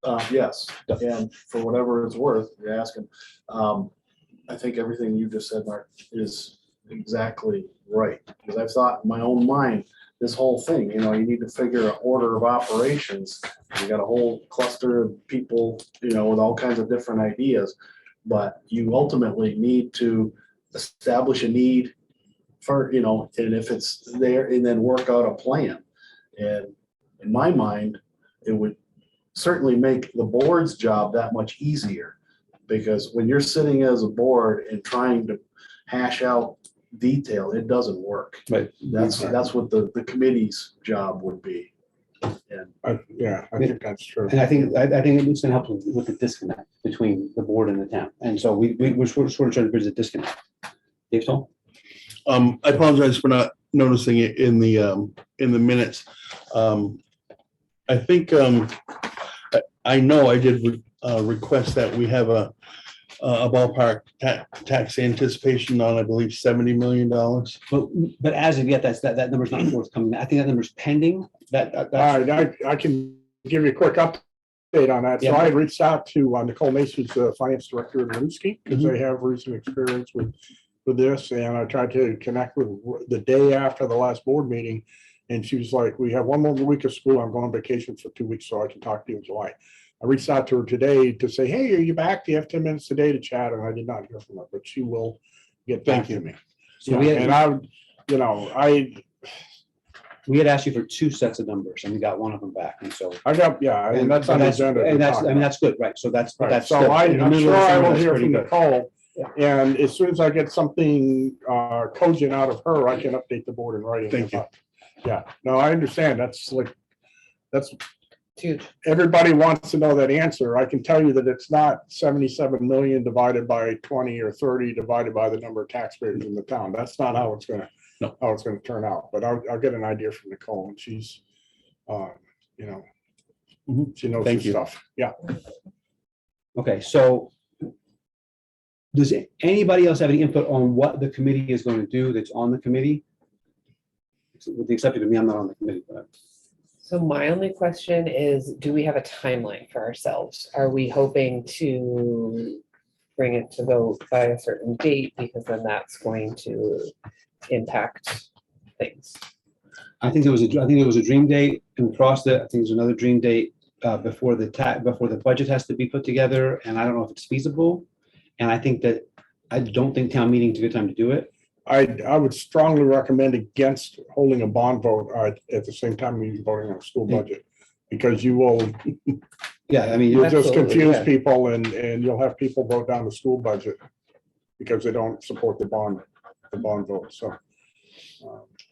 Okay. Yes, and for whatever it's worth, you're asking. I think everything you just said, Mark, is exactly right. Because I've thought in my own mind, this whole thing, you need to figure an order of operations. You got a whole cluster of people, with all kinds of different ideas. But you ultimately need to establish a need for, and if it's there, and then work out a plan. And in my mind, it would certainly make the board's job that much easier, because when you're sitting as a board and trying to hash out detail, it doesn't work. Right. That's what the committee's job would be. And I think that's true. And I think it's going to help with the disconnect between the board and the town. And so we're sort of trying to bridge the disconnect. Dave Stoll? I apologize for not noticing it in the minutes. I think I know I did request that we have a a ballpark tax anticipation on, I believe, $70 million. But as of yet, that number's not forthcoming. I think that number's pending. That's, I can give you a quick update on that. So Yeah. I had reached out to Nicole Mason, who's the finance director in Lewski, because Mm-hmm. they have recent experience with this. And I tried to connect with the day after the last board meeting. And she was like, we have one more week of school. I'm going on vacation for 2 weeks, so I can talk to you in July. I reached out to her today to say, hey, are you back? Do you have 10 minutes today to chat? And I did not hear from her, but she will get back to me. so we And had, I we had asked you for 2 sets of numbers and we got one of them back. And so. got, yeah, and that's on the agenda. to And that's, talk I mean, about. that's good, right? So that's, Right, that's. so good. I'm In the middle sure of the I summer, will that's hear pretty from good. Nicole. Yeah. And as soon as I get something cogent out of her, I can update the board in writing. Thank you. about- Yeah, no, I understand. That's Huge. everybody wants to know that answer. I can tell you that it's not 77 million divided by 20 or 30 divided by the number of taxpayers in the town. That's not how it's gonna, No. how it's gonna turn out. But I'll get an idea from Nicole, and she's, Mhm. she knows Thank her you. stuff. Yeah. Okay, so does anybody else have any input on what the committee is going to do that's on the committee? With the exception of me, I'm not on the committee, but. So my only question is, do we have a timeline for ourselves? Are we hoping to bring it to vote by a certain date? Because then that's going to impact things. I think there was a dream date and we crossed it. I think there's another dream date before the budget has to be put together, and I don't know if it's feasible. And I don't think town meeting's a good time to do it. I would strongly recommend against holding a bond vote at the same time you're voting on a school budget. Because you'll Yeah, I mean, just Absolutely, confuse yeah. people and you'll have people vote down the school budget because they don't support the bond vote, so.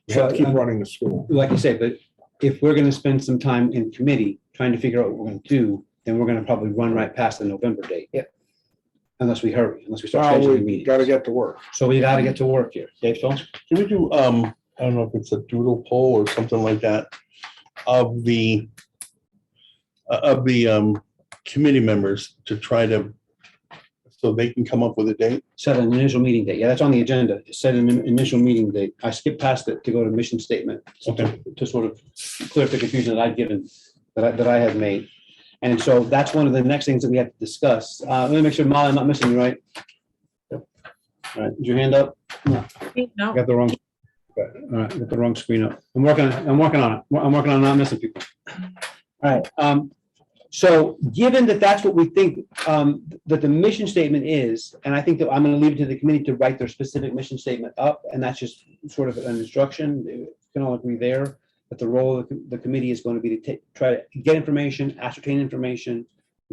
We have to keep running the school. like I said, but if we're gonna spend some time in committee trying to figure out what we're gonna do, then we're gonna probably run right past the November date. Yep. Unless we hurry, unless we start Well, scheduling we meetings. gotta get to work. So we gotta get to work here. Dave, Phil? Can we do, I don't know if it's a doodle poll or something like that, of the committee members to try to, so they can come up with a date? Set an initial meeting date. Yeah, that's on the agenda. Set an initial meeting date. I skipped past it to go to mission statement. Okay. To sort of clear up the confusion that I'd given, that I had made. And so that's one of the next things that we have to discuss. Let me make sure, Molly, I'm not missing you, right? Yep. All right, is your hand up? No, I No, got the wrong. All right, got the wrong screen up. I'm working on it. I'm working on not missing people. All right, so given that that's what we think, that the mission statement is, and I think that I'm gonna leave it to the committee to write their specific mission statement up, and that's just sort of an instruction. We can all agree there, that the role of the committee is going to be to try to get information, ascertain information,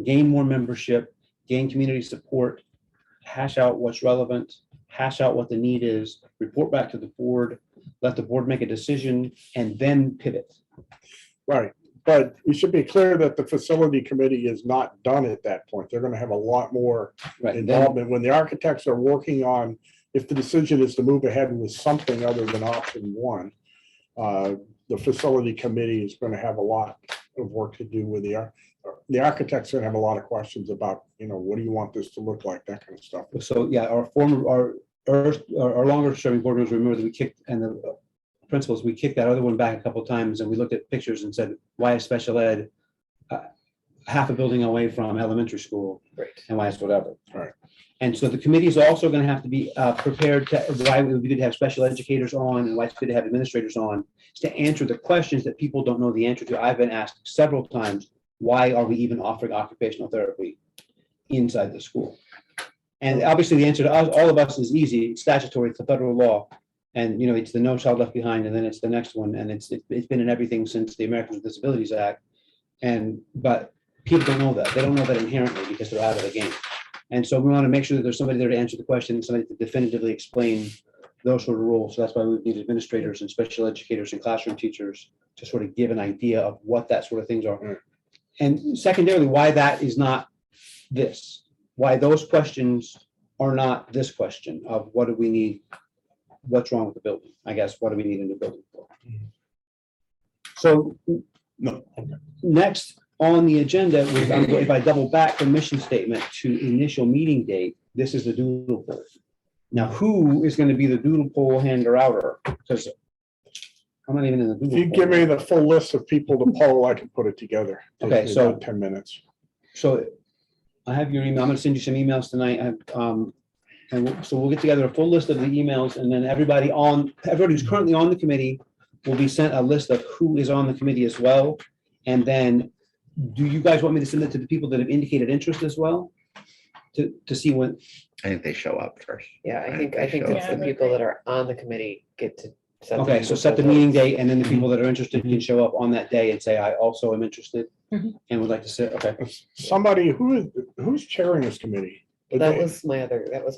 gain more membership, gain community support, hash out what's relevant, hash out what the need is, report back to the board, let the board make a decision, and then pivot. Right, but we should be clear that the facility committee is not done at that point. They're gonna have a lot more Right, then, involvement. When the architects are working on, if the decision is to move ahead with something other than option one, the facility committee is gonna have a lot of work to do with the architects are gonna have a lot of questions about, what do you want this to look like, that kind of stuff. so yeah, our longer serving board members remember that we kicked, and the principals, we kicked that other one back a couple of times, and we looked at pictures and said, why is special ed half a building away from elementary school? Right. And why is whatever. Right. And so the committee is also going to have to be prepared to, why it would be good to have special educators on and why it's good to have administrators on, is to answer the questions that people don't know the answer to. I've been asked several times, why are we even offering occupational therapy inside the school? And obviously the answer to us, all of us, is easy. It's statutory, it's the federal law. And, it's the No Child Left Behind, and then it's the next one. And it's been in everything since the Americans with Disabilities Act. But people don't know that. They don't know that inherently because they're out of the game. And so we want to make sure that there's somebody there to answer the question, somebody to definitively explain those sort of rules. So that's why we need administrators and special educators and classroom teachers to sort of give an idea of what that sort of things are. Right. And secondarily, why that is not this, why those questions are not this question of what do we need, what's wrong with the building? I guess, what do we need a new building for? So No. next on the agenda, if I double back from mission statement to initial meeting date, this is the doodle poll. Now, who is gonna be the doodle poll hander outer? Because I'm not even in the If doodle. you give poll. me the full list of people to poll, I can put it together. Takes Okay, me so- about 10 minutes. So I have your email. I'm gonna send you some emails tonight. So we'll get together a full list of the emails, and then everybody who's currently on the committee will be sent a list of who is on the committee as well. And then, do you guys want me to send it to the people that have indicated interest as well? To see when, I think they show up first. Yeah, I Right, think they it's show the up. people that are on the committee get to. set okay, so set the full meeting votes. date, and then the people that are interested can show up on that day and say, I also am interested Mhm. and would like to sit, okay. Somebody, who's chairing this committee? That was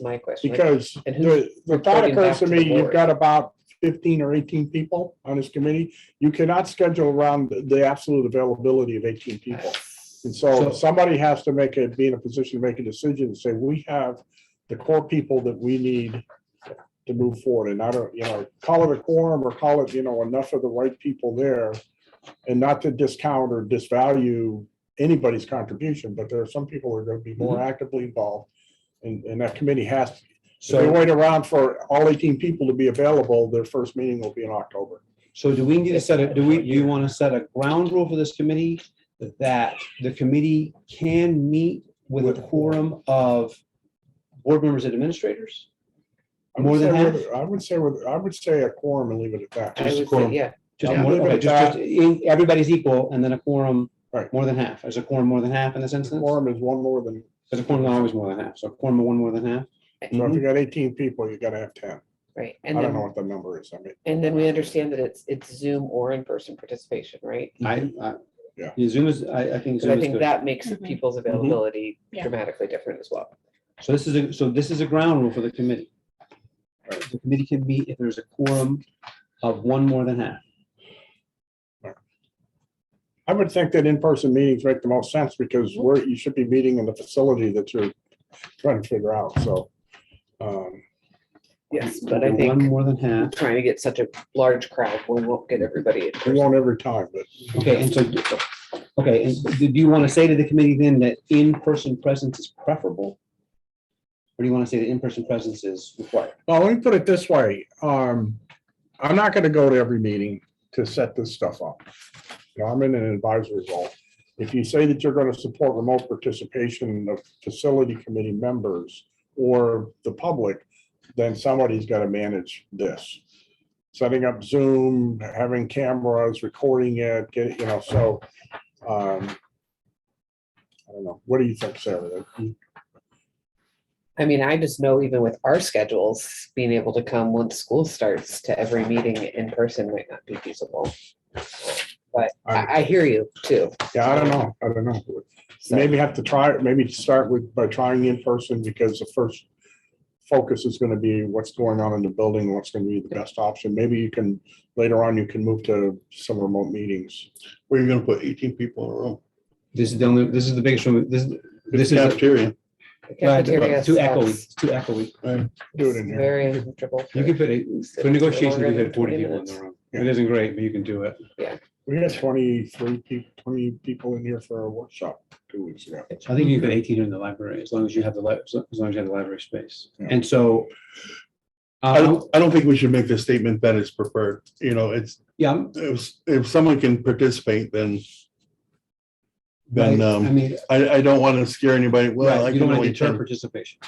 my question. like, Because and who's the thought reporting occurs back to to the me, you've board? got about 15 or 18 people on this committee. You cannot schedule around the absolute availability of 18 people. And so So- somebody has to be in a position to make a decision and say, we have the core people that we need to move forward. And I don't, call it a quorum or call it, enough of the right people there. And not to discount or disvalue anybody's contribution, but there are some people who are going to be more actively involved. And that committee has, if they So, wait around for all 18 people to be available, their first meeting will be in October. so do we need to set do you want to set a ground rule for this committee that the committee can meet with a quorum of board members and administrators? I More would than say half? I would say a quorum and leave it at that. I Just a would say, quorum. yeah, Just Yeah, more, leave it okay, at just, that. everybody's equal and then a quorum, Right. more than half. Is a quorum more than half in this A instance? quorum is one more than, Because a quorum is always more than half. So a quorum of one more than half. so if you got 18 people, you gotta have 10. right. I And don't know then, what the number is. I mean, and then we understand that it's Zoom or in-person participation, right? Yeah. Yeah, Zoom is, I think But Zoom I is think good. that makes Mhm. people's availability Yeah. dramatically different as well. So this is a ground rule for the committee. The committee can meet if there's a quorum of one more than half. I would think that in-person meetings make the most sense because you should be meeting in the facility that you're trying to figure out. So, Yes, but I One think more than half. trying to get such a large crowd, we won't get everybody in we person. won't every time, but Okay, and so, okay, and do you want to say to the committee then that in-person presence is preferable? Or do you want to say that in-person presence is required? well, let me put it this way. I'm not gonna go to every meeting to set this stuff up. I'm in an advisory role. If you say that you're gonna support remote participation of facility committee members or the public, then somebody's gotta manage this. Setting up Zoom, having cameras, recording it, so. I don't know. What do you think, Sarah? I mean, I just know even with our schedules, being able to come once school starts to every meeting in person might not be feasible. But I hear you too. Yeah, I don't know. So, Maybe have to try, maybe start by trying in person because the first focus is going to be what's going on in the building, and what's going to be the best option. Maybe you can, later on, you can move to some remote meetings. Where are you gonna put 18 people in a room? This is the biggest room, this is. Cafeteria. the cafeteria Too echoey, sucks. too echoey. Do it in here. Very uncomfortable. You can put, Sit for negotiations, longer you than had 40 20 people in minutes. the room. It isn't great, but you can do it. We had 20 people in here for a workshop 2 weeks ago. I think you can put 18 in the library, as long as you have as long as you have the library space. Yeah. And so. I don't think we should make the statement that it's preferred, it's, Yeah, if someone can participate, then right, I mean, I don't want to scare anybody, well, I right, you can don't want to only deter turn, participation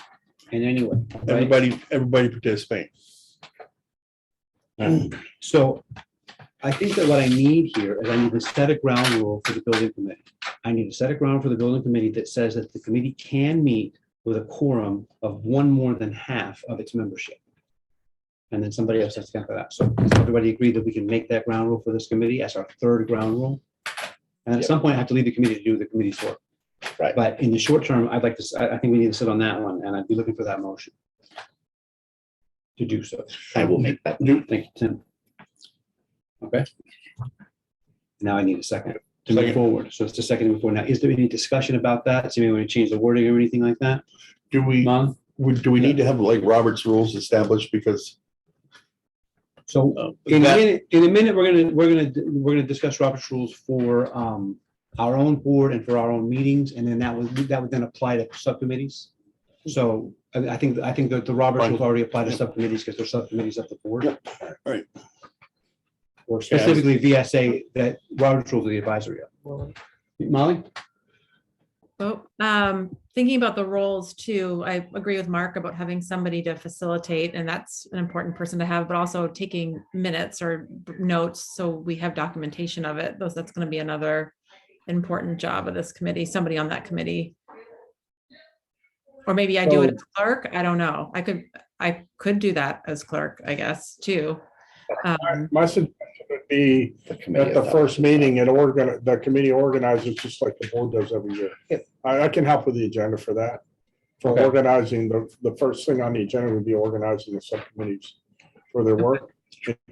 in any way. right? everybody participate. So I think that what I need here is I need to set a ground rule for the building committee. I need to set a ground for the building committee that says that the committee can meet with a quorum of one more than half of its membership. And then somebody else has to count that. So does everybody agree that we can make that ground rule for this committee as our third ground rule? And at some point, I have to leave the committee to do the committee's work. Right. But in the short term, I think we need to sit on that one, and I'd be looking for that motion to do so. I will make that. Thank you, Tim. Okay. Now I need a second to move Second. forward. So it's the second before. Now, is there any discussion about that? Does anybody want to change the wording or anything like that? Do we, Mom? do we need to have like Robert's rules established because So in a minute, we're gonna discuss Robert's rules for our own board and for our own meetings, and then that would then apply to subcommittees. So I think that the Roberts rules already apply to subcommittees because they're subcommittees of the board. Right. Or specifically VSA, that Roberts rules of the advisory. Molly? Well, thinking about the roles too, I agree with Mark about having somebody to facilitate, and that's an important person to have, but also taking minutes or notes, so we have documentation of it. That's going to be another important job of this committee, somebody on that committee. Or maybe I do it as clerk, I don't know. I could do that as clerk, I guess, too. My suggestion would be The committee at the is first meeting, the committee organizes just like the board does every year. Yep. I can help with the agenda for that. For Okay. organizing, the first thing on the agenda would be organizing the subcommittees for their work.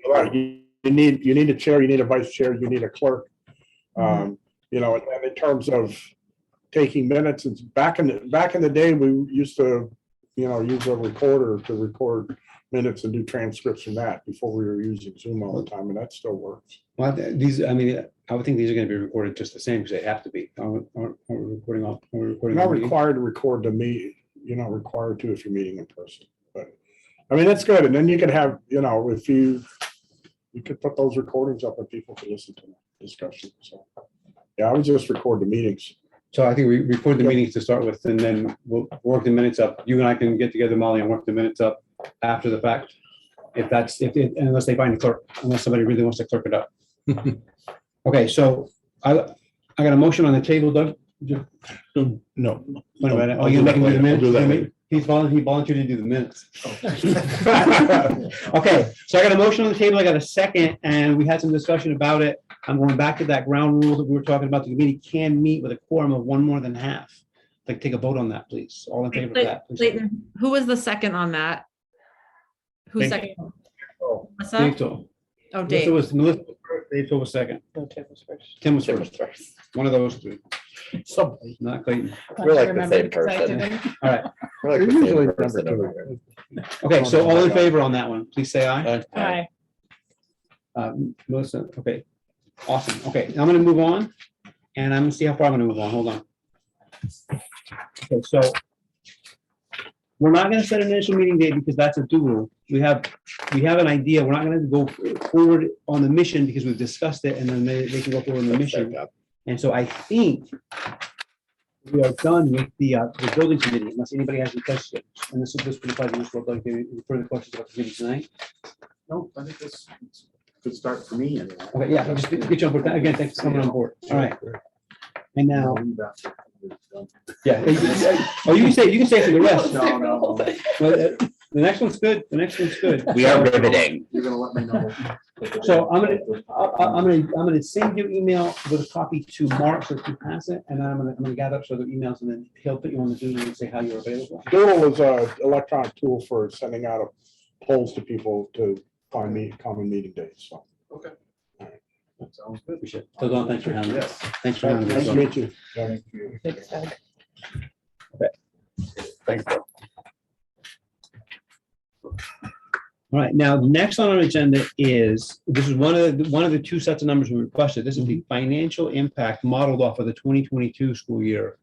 You need a chair, you need a vice chair, you need a clerk. You know, and in terms of taking minutes, it's back in the day, we used to, you know, use a recorder to record minutes and do transcripts from that before we were using Zoom all the time, and that still works. Well, these, I mean, I would think these are going to be recorded just the same because they have to be. Aren't we recording all? You're not required to record the meeting. You're not required to if you're meeting in person, but I mean, that's good. And then you could have, you know, if you could put those recordings up and people can listen to the discussion. So, yeah, I would just record the meetings. So I think we record the meetings to start with, and then we'll work the minutes up. You and I can get together, Molly, and work the minutes up after the fact. Unless they find a clerk, unless somebody really wants to clerk it up. Okay, so I got a motion on the table, Doug. No. Wait a minute. Oh, you're making me the minutes? I'll do that later. He volunteered to do the minutes. Okay, so I got a motion on the table. I got a second, and we had some discussion about it. I'm going back to that ground rule that we were talking about. The committee can meet with a quorum of one more than half. Like, take a vote on that, please. All in favor of that? please. Clayton, who was the second on that? Who's Dave. second? Melissa? Dave Toll. Oh, Melissa Dave. was Melissa, first, Dave Toll was second. No, Tim was first. Tim was Tim was first. first. One of those two, Somebody. not Clayton. We're like the Remember same because I person. didn't. All right. We're like the Usually same person number over two. here. Okay, so all in favor on that one, please say aye. Aye. Melissa, okay, awesome. Okay, I'm gonna move on, and I'm gonna see how far I'm gonna move on. Hold on. Okay, so we're not gonna set an initial meeting date because that's a doodle. We have an idea. We're not gonna go forward on the mission because we've discussed it, and then they can go forward on the mission. And so I think we are done with the building committee, unless anybody has any questions. And this would apply to this, like, any further questions about the committee tonight? No, I think this is a good start for me anyway. Okay, yeah, just get you on board. Again, thanks for coming on board. All right. And now, yeah. Oh, you can say for the rest. No. Well, the next one's good. The next one's good. We are riveting. You're gonna let me know. So I'm gonna send you email with a copy to Mark so that you pass it, and then I'm gonna gather up some other emails, and then he'll put you on the Doodle and say how you're available. Doodle is an electronic tool for sending out polls to people to find common meeting dates. So, Okay. Sounds good. Appreciate it. So Don, thanks for handling Yes. this. Thanks for handling nice this. to meet you. Thank you. Thanks, Doug. Thanks. All right, now, next on our agenda is, this is one of the two sets of numbers we requested. This is the financial impact modeled off of the 2022 school year.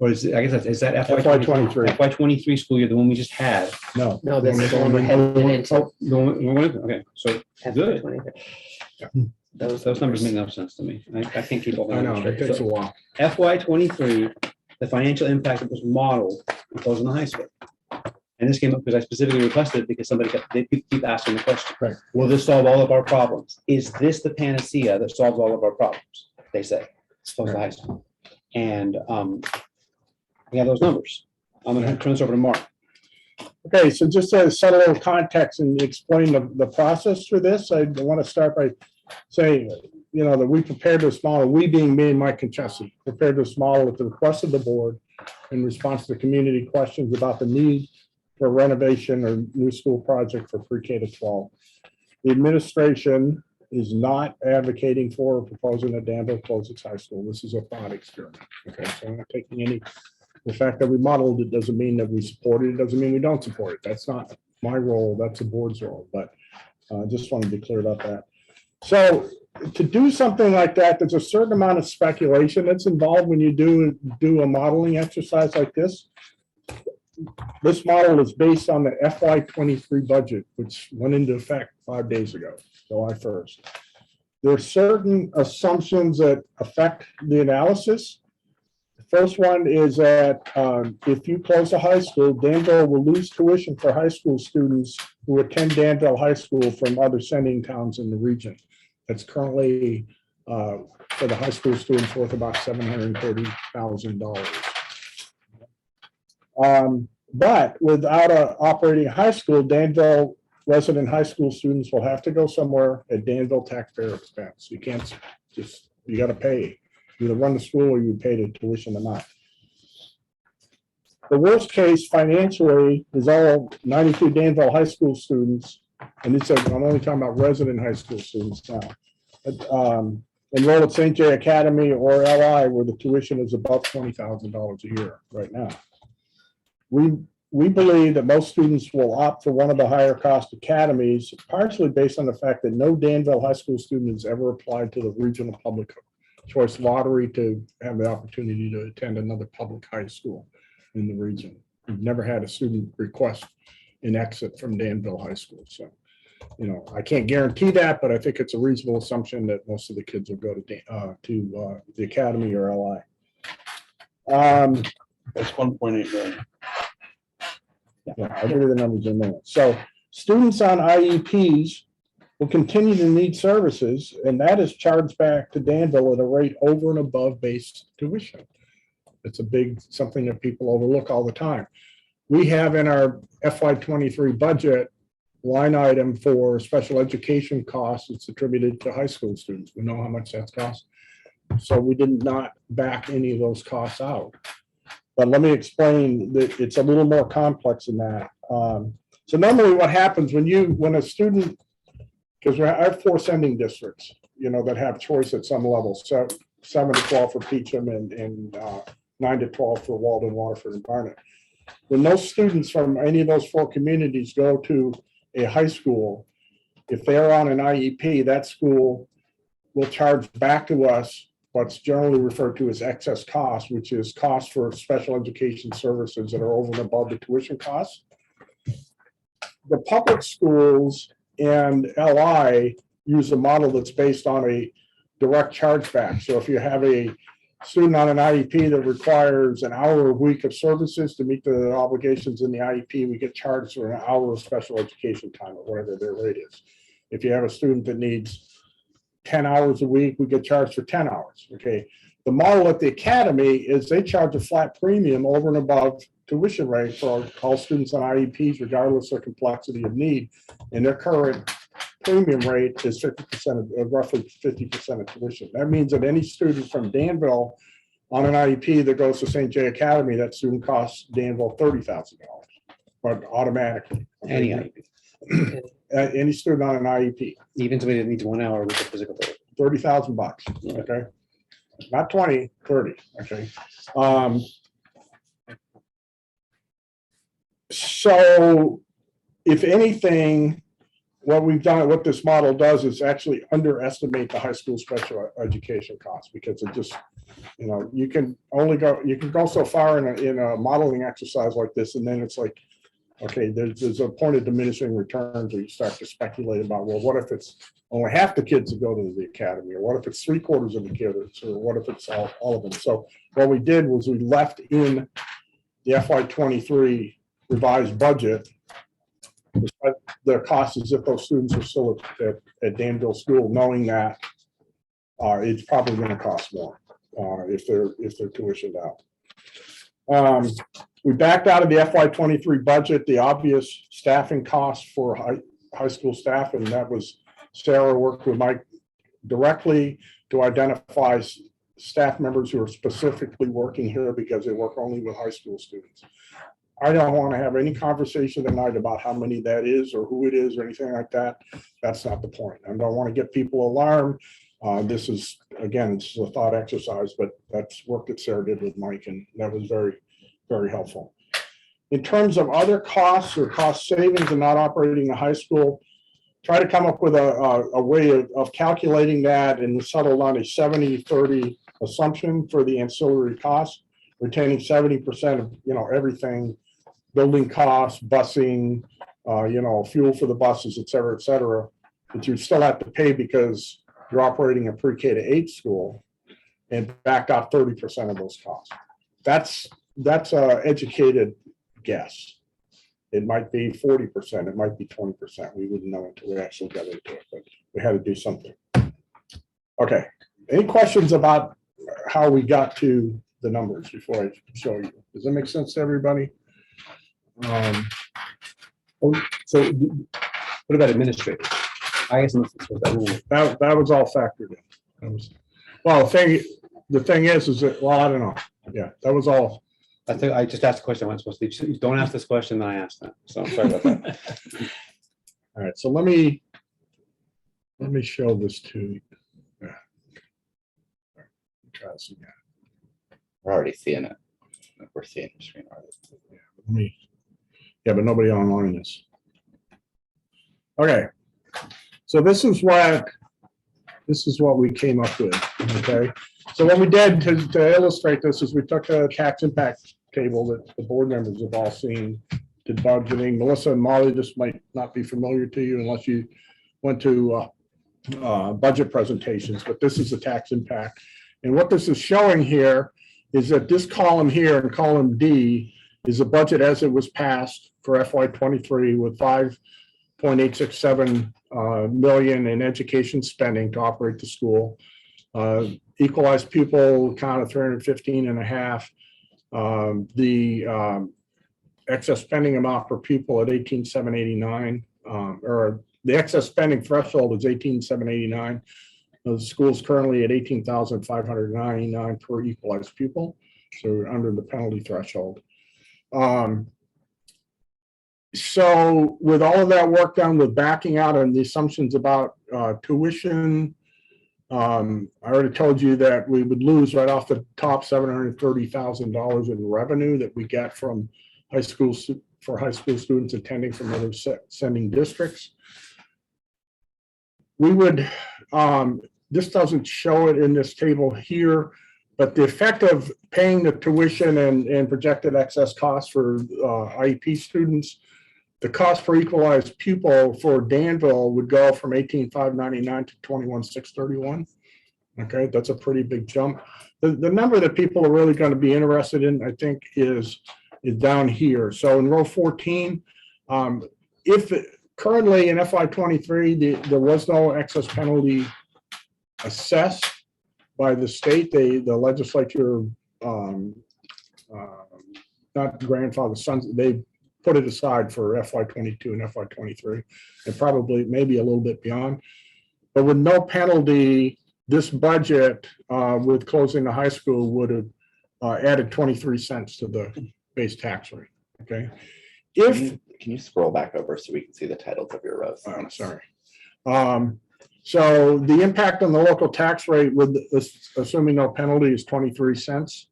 Or is it, I guess, is that FY 23. FY 23 school year, the one we just had? No. No, this is the one we're heading into. Oh, the one- okay, so good. FY23. Those numbers make no sense to me. I can't keep all the I know, numbers it straight. takes a So while. FY 23, the financial impact that was modeled on closing the high school. And this came up because I specifically requested it because they keep asking the question. Right. Will this solve all of our problems? Is this the panacea that solves all of our problems? They say, close the high school. And we have those numbers. I'm gonna turn this over to Mark. Okay, so just to set a little context and explain the process for this, I want to start by saying, you know, that we prepared this model, we being me and Mike Conchesi, prepared this model at the request of the board in response to community questions about the need for renovation or new school project for pre-K to 12. The administration is not advocating for or proposing that Danville close its high school. This is a thought experiment. Okay, so I'm not taking any. The fact that we modeled it doesn't mean that we support it. It doesn't mean we don't support it. That's not my role. That's the board's role. But just wanted to be clear about that. So to do something like that, there's a certain amount of speculation that's involved when you do a modeling exercise like this. this model is based on the FY '23 budget, which went into effect 5 days ago, July 1st. There are certain assumptions that affect the analysis. The first one is that if you close a high school, Danville will lose tuition for high school students who attend Danville High School from other sending towns in the region. That's currently for the high school students worth about $730,000. But without a operating high school, Danville resident high school students will have to go somewhere at Danville taxpayer expense. You can't just, you gotta pay. Either run the school or you pay the tuition amount. The worst case financially is all 92 Danville high school students, and it's, I'm only talking about resident high school students now. Enroll at St. J Academy or LI where the tuition is above $20,000 a year right now. We believe that most students will opt for one of the higher cost academies, partially based on the fact that no Danville high school student has ever applied to the regional public choice lottery to have the opportunity to attend another public high school in the region. We've never had a student request an exit from Danville High School. So, you know, I can't guarantee that, but I think it's a reasonable assumption that most of the kids will go to the academy or LI. That's 1.8 million. Yeah, I'll give you the numbers in a minute. So students on IEPs will continue to need services, and that is charged back to Danville at a rate over and above base tuition. It's a big, something that people overlook all the time. We have in our FY '23 budget line item for special education costs. It's attributed to high school students. We know how much that's cost. So we did not back any of those costs out. But let me explain that it's a little more complex than that. So normally what happens when a student, because I have 4 sending districts, you know, that have choice at some level, so 7 to 12 for Peacham and 9 to 12 for Walden, Waterford, and Barnet. When those students from any of those 4 communities go to a high school, if they're on an IEP, that school will charge back to us what's generally referred to as excess cost, which is cost for special education services that are over and above the tuition costs. The public schools and LI use a model that's based on a direct chargeback. So if you have a student on an IEP that requires an hour a week of services to meet the obligations in the IEP, we get charged for an hour of special education time or whatever their rate is. If you have a student that needs 10 hours a week, we get charged for 10 hours, okay? The model at the academy is they charge a flat premium over and above tuition rate for all students on IEPs, regardless of complexity of need. And their current premium rate is 50% of roughly 50% of tuition. That means that any student from Danville on an IEP that goes to St. J Academy, that student costs Danville $30,000, but automatically. Any IEP, Any student on an IEP, even somebody that needs 1 hour with a physical therapy. $30,000, okay? Not 20, 30, okay? So if anything, what we've done, what this model does is actually underestimate the high school special education costs, because it just, you know, you can go so far in a modeling exercise like this, and then it's like, okay, there's a point of diminishing returns where you start to speculate about, well, what if it's only half the kids that go to the academy, or what if it's 3/4 of the kids, or what if it's all of them? So what we did was we left in the FY '23 revised budget the cost as if those students are still at Danville School, knowing that it's probably going to cost more if they're tuitioned out. We backed out of the FY '23 budget the obvious staffing costs for high school staff, and that was Sarah worked with Mike directly to identify staff members who are specifically working here because they work only with high school students. I don't want to have any conversation tonight about how many that is or who it is or anything like that. That's not the point. I don't want to get people alarmed. This is, again, it's a thought exercise, but that's work that Sarah did with Mike, and that was very, very helpful. In terms of other costs or cost savings and not operating a high school, try to come up with a way of calculating that, and settle on a 70-30 assumption for the ancillary costs, retaining 70% of everything building costs, busing, fuel for the buses, et cetera, but you still have to pay because you're operating a pre-K to 8 school and back out 30% of those costs. That's a educated guess. It might be 40%, it might be 20%. We wouldn't know until we actually got into it, but we had to do something. Okay, any questions about how we got to the numbers before I show you? Does that make sense to everybody? So what about administrators? I guess I'm not supposed to- That was all factored in. That was- Well, the thing is that, well, I don't know. Yeah, that was all. I think I just asked a question I wasn't supposed to. Don't ask this question, then I asked that. So I'm sorry about that. All right, so let me show this to you. Yeah. Try this again. We're already seeing it. We're seeing the screen already. Yeah, but nobody online is. Okay, so this is what we came up with, okay? So what we did to illustrate this is we took a tax impact table that the board members have all seen, did budgeting. Melissa and Molly, this might not be familiar to you unless you went to budget presentations, but this is the tax impact. And what this is showing here is that this column here in column D is a budget as it was passed for FY23 with $5.867 million in education spending to operate the school. Equalized pupil count of 315 and a half. The excess spending amount per pupil at 18,789, or the excess spending threshold is 18,789. The school's currently at 18,599 per equalized pupil, so we're under the penalty threshold. So with all of that work done with backing out and the assumptions about tuition, I already told you that we would lose right off the top $730,000 in revenue that we get from high school students attending from other sending districts. We would, this doesn't show it in this table here, but the effect of paying the tuition and projected excess costs for IEP students, the cost per equalized pupil for Danville would go from 18,599 to 21,631. Okay, that's a pretty big jump. The number that people are really going to be interested in, I think, is down here. So in row 14, if currently in FY23 there was no excess penalty assessed by the state, the legislature, not grandfather sons, they put it aside for FY22 and FY23, and probably maybe a little bit beyond. But with no penalty, this budget with closing the high school would have added 23 cents to the base tax rate. Okay. If Can you scroll back over so we can see the titles of your rows? I'm sorry. So the impact on the local tax rate with assuming no penalty is 23 cents.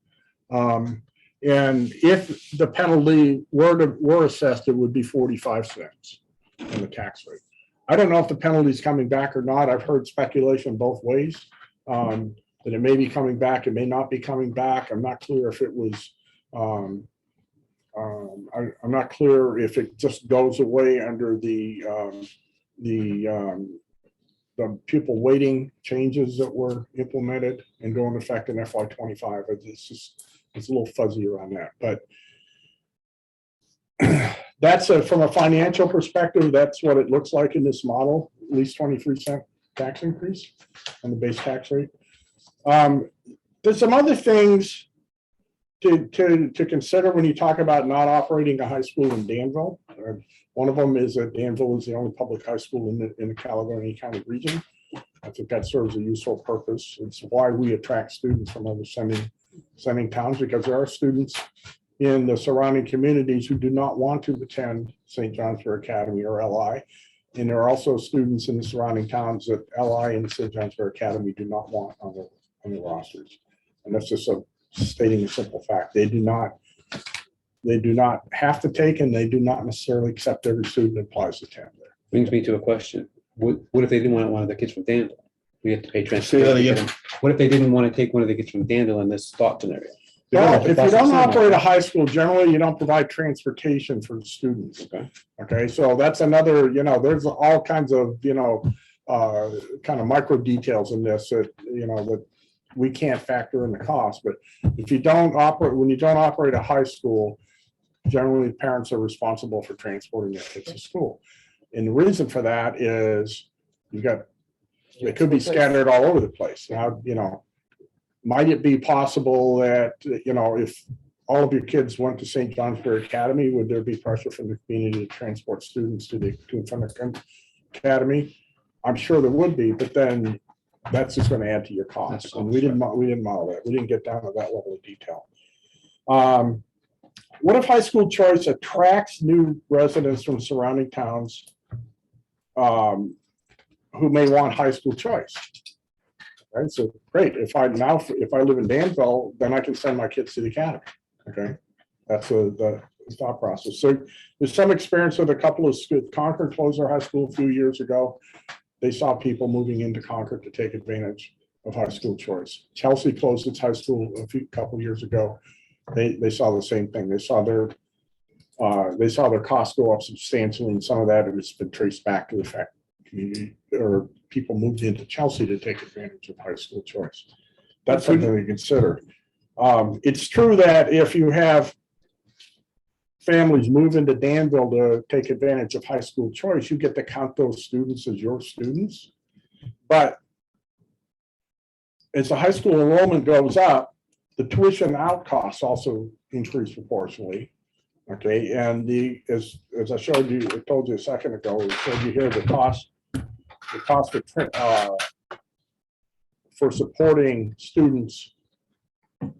And if the penalty were assessed, it would be 45 cents in the tax rate. I don't know if the penalty is coming back or not. I've heard speculation both ways, that it may be coming back, it may not be coming back. I'm not clear if it was, I'm not clear if it just goes away under the pupil weighting changes that were implemented and go into effect in FY25. It's a little fuzzy around that, but that's from a financial perspective, that's what it looks like in this model, at least 23-cent tax increase on the base tax rate. There's some other things to consider when you talk about not operating a high school in Danville. One of them is that Danville is the only public high school in the Caledonia County region. I think that serves a useful purpose. It's why we attract students from other sending towns, because there are students in the surrounding communities who do not want to attend St. Johnsbury Academy or LI. And there are also students in the surrounding towns that LI and St. Johnsbury Academy do not want on their rosters. And that's just stating a simple fact. They do not have to take, and they do not necessarily accept every student that applies to attend there. Brings me to a question. What if they didn't want one of the kids from Danville? We have to pay Say that again. transportation. What if they didn't want to take one of the kids from Danville in this thought scenario? Well, if you don't operate a high school, generally you don't provide transportation for students. Okay. Okay, so that's another, there's all kinds of, kind of micro details in this that, that we can't factor in the cost. But if you don't operate, when you don't operate a high school, generally parents are responsible for transporting their kids to school. And the reason for that is they could be scattered all over the place. Now, might it be possible that, if all of your kids went to St. Johnsbury Academy, would there be pressure from the community to transport students to the academy? I'm sure there would be, but then that's just going to add to your costs. And we didn't model that. We didn't get down to that level of detail. What if high school choice attracts new residents from surrounding towns who may want high school choice? Right, so great. If I live in Danville, then I can send my kids to the academy. Okay, that's the thought process. So there's some experience with a couple of schools. Concord closed their high school a few years ago. They saw people moving into Concord to take advantage of high school choice. Chelsea closed its high school a couple of years ago. They saw the same thing. They saw their costs go up substantially, and some of that has been traced back to the fact community or people moved into Chelsea to take advantage of high school choice. That's something to consider. It's true that if you have families move into Danville to take advantage of high school choice, you get to count those students as your students. But as the high school enrollment goes up, the tuition out costs also increase proportionally. Okay, and as I showed you, I told you a second ago, I showed you here the cost for supporting students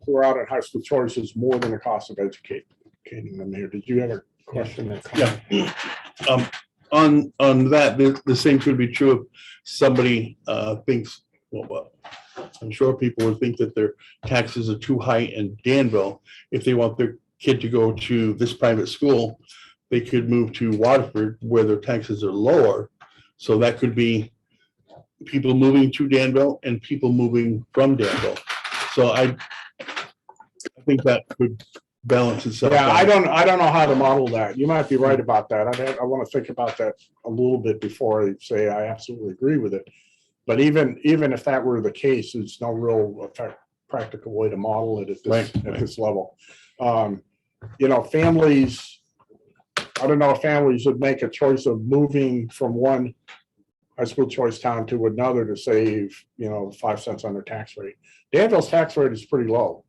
who are out at high school choice is more than the cost of educating them here. Did you have a question? Yeah. On that, the same could be true if somebody thinks, well, I'm sure people would think that their taxes are too high in Danville. If they want their kid to go to this private school, they could move to Waterford where their taxes are lower. So that could be people moving to Danville and people moving from Danville. So I think that could balance itself. Yeah, out. I don't know how to model that. You might be right about that. I want to think about that a little bit before I say I absolutely agree with it. But even if that were the case, there's no real practical way to model it at this level. Families, I don't know if families would make a choice of moving from one high school choice town to another to save, 5 cents on their tax rate. Danville's tax rate is pretty low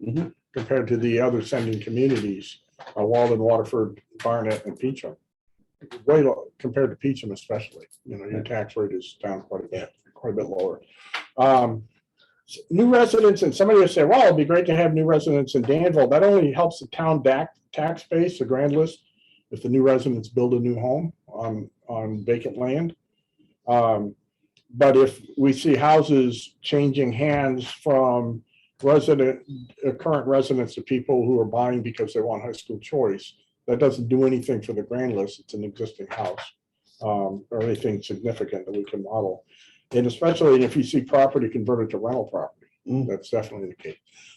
compared to the other sending communities, Walden, Waterford, Barnet, and Peacham. Way low compared to Peacham especially. Your tax rate is down quite a bit lower. New residents, and somebody will say, well, it'd be great to have new residents in Danville. That only helps the town tax base, the grand list, if the new residents build a new home on vacant land. But if we see houses changing hands from current residents to people who are buying because they want high school choice, that doesn't do anything for the grand list. It's an existing house or anything significant that we can model. And especially if you see property converted to rental property, that's definitely the case.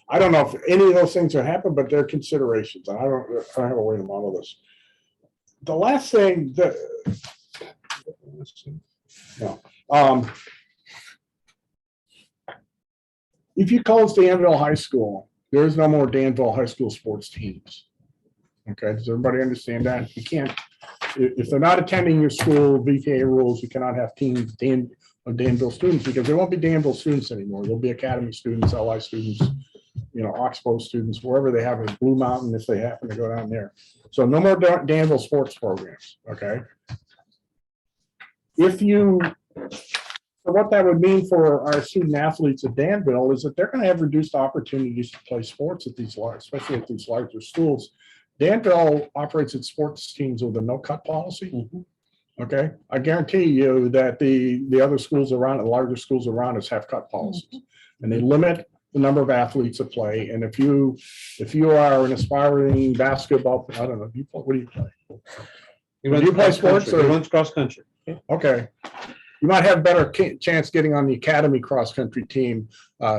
I don't know if any of those things have happened, but they're considerations. And I don't have a way to model this. The last thing that, if you close Danville High School, there is no more Danville High School sports teams. Okay, does everybody understand that? You can't, if they're not attending your school, VTA rules, you cannot have teams of Danville students because there won't be Danville students anymore. There'll be Academy students, LI students, Oxbow students, wherever they have in Blue Mountain, if they happen to go down there. So no more Danville sports programs, okay? So what that would mean for our student athletes at Danville is that they're going to have reduced opportunities to play sports at these large, especially at these larger schools. Danville operates its sports teams with a no-cut policy. Okay, I guarantee you that the other schools around, the larger schools around us have cut policies, and they limit the number of athletes that play. And if you are an aspiring basketball, I don't know, what do you play? He runs Do you play cross sports country. or- He runs cross country. Okay. you might have better chance getting on the academy cross-country team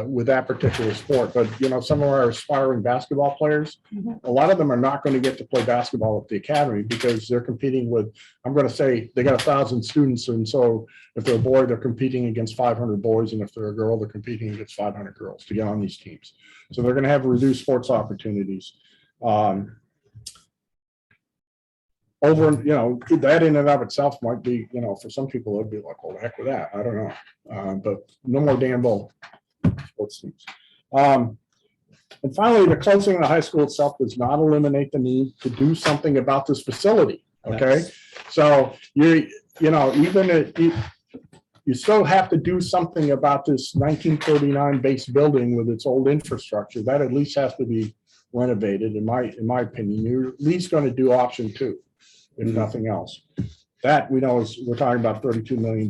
with that particular sport. But, you know, some of our aspiring basketball players, a lot of them are not going to get to play basketball at the academy because they're competing with, I'm going to say, they got 1,000 students. And so if they're a boy, they're competing against 500 boys. And if they're a girl, they're competing against 500 girls to get on these teams. So they're going to have reduced sports opportunities. Over, you know, that in and of itself might be, you know, for some people, it'd be like, well, the heck with that. I don't know. But no more Danville sports teams. And finally, the closing of the high school itself does not eliminate the need to do something about this facility. Okay. So you know, even if you still have to do something about this 1939 base building with its old infrastructure. That at least has to be renovated, in my opinion. You're at least going to do option 2. If nothing else. That we know is, we're talking about $32 million.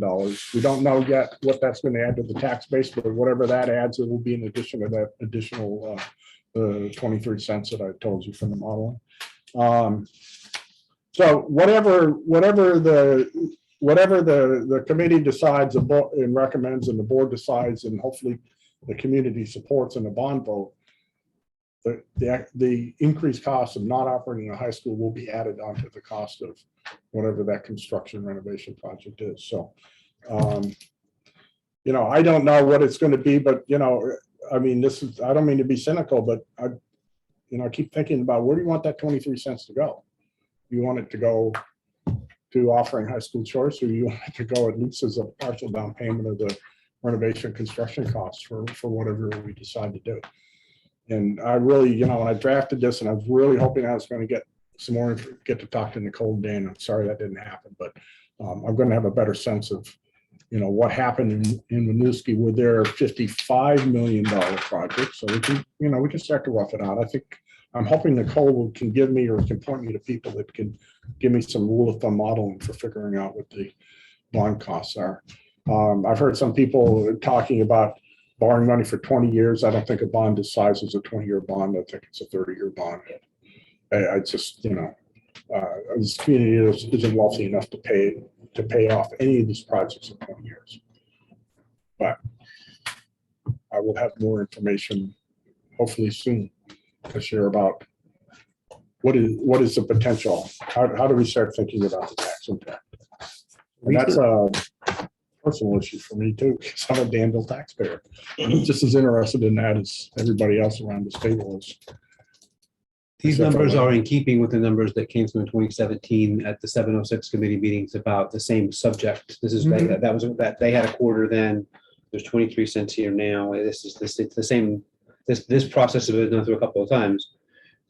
We don't know yet what that's going to add to the tax base, but whatever that adds, it will be in addition to that additional 23 cents that I told you from the modeling. So whatever the committee decides and recommends, and the board decides, and hopefully the community supports in a bond vote, the increased cost of not operating a high school will be added onto the cost of whatever that construction renovation project is. So, you know, I don't know what it's going to be, but, you know, I mean, I don't mean to be cynical, but I keep thinking about, where do you want that 23 cents to go? You want it to go to offering high school choice, or you want it to go at least as a partial down payment of the renovation construction costs for whatever we decide to do? And I really, you know, when I drafted this, and I was really hoping I was going to get some more, get to talk to Nicole and Dan. I'm sorry that didn't happen, but I'm going to have a better sense of, you know, what happened in Winooski with their $55 million project. So we can, you know, we can start to rough it out. I'm hoping Nicole can give me, or can point me to people that can give me some rule of thumb modeling for figuring out what the bond costs are. I've heard some people talking about borrowing money for 20 years. I don't think a bond this size is a 20-year bond. I think it's a 30-year bond. I just, you know, this community isn't wealthy enough to pay off any of these projects in 20 years. But I will have more information hopefully soon to share about what is the potential. How do we start thinking about the tax impact? And that's a personal issue for me too, because I'm a Danville taxpayer. I'm just as interested in that as everybody else around this table is. These numbers are in keeping with the numbers that came through in 2017 at the 706 committee meetings about the same subject. This is that they had a quarter then. There's 23 cents here now. It's the same. This process has been done through a couple of times.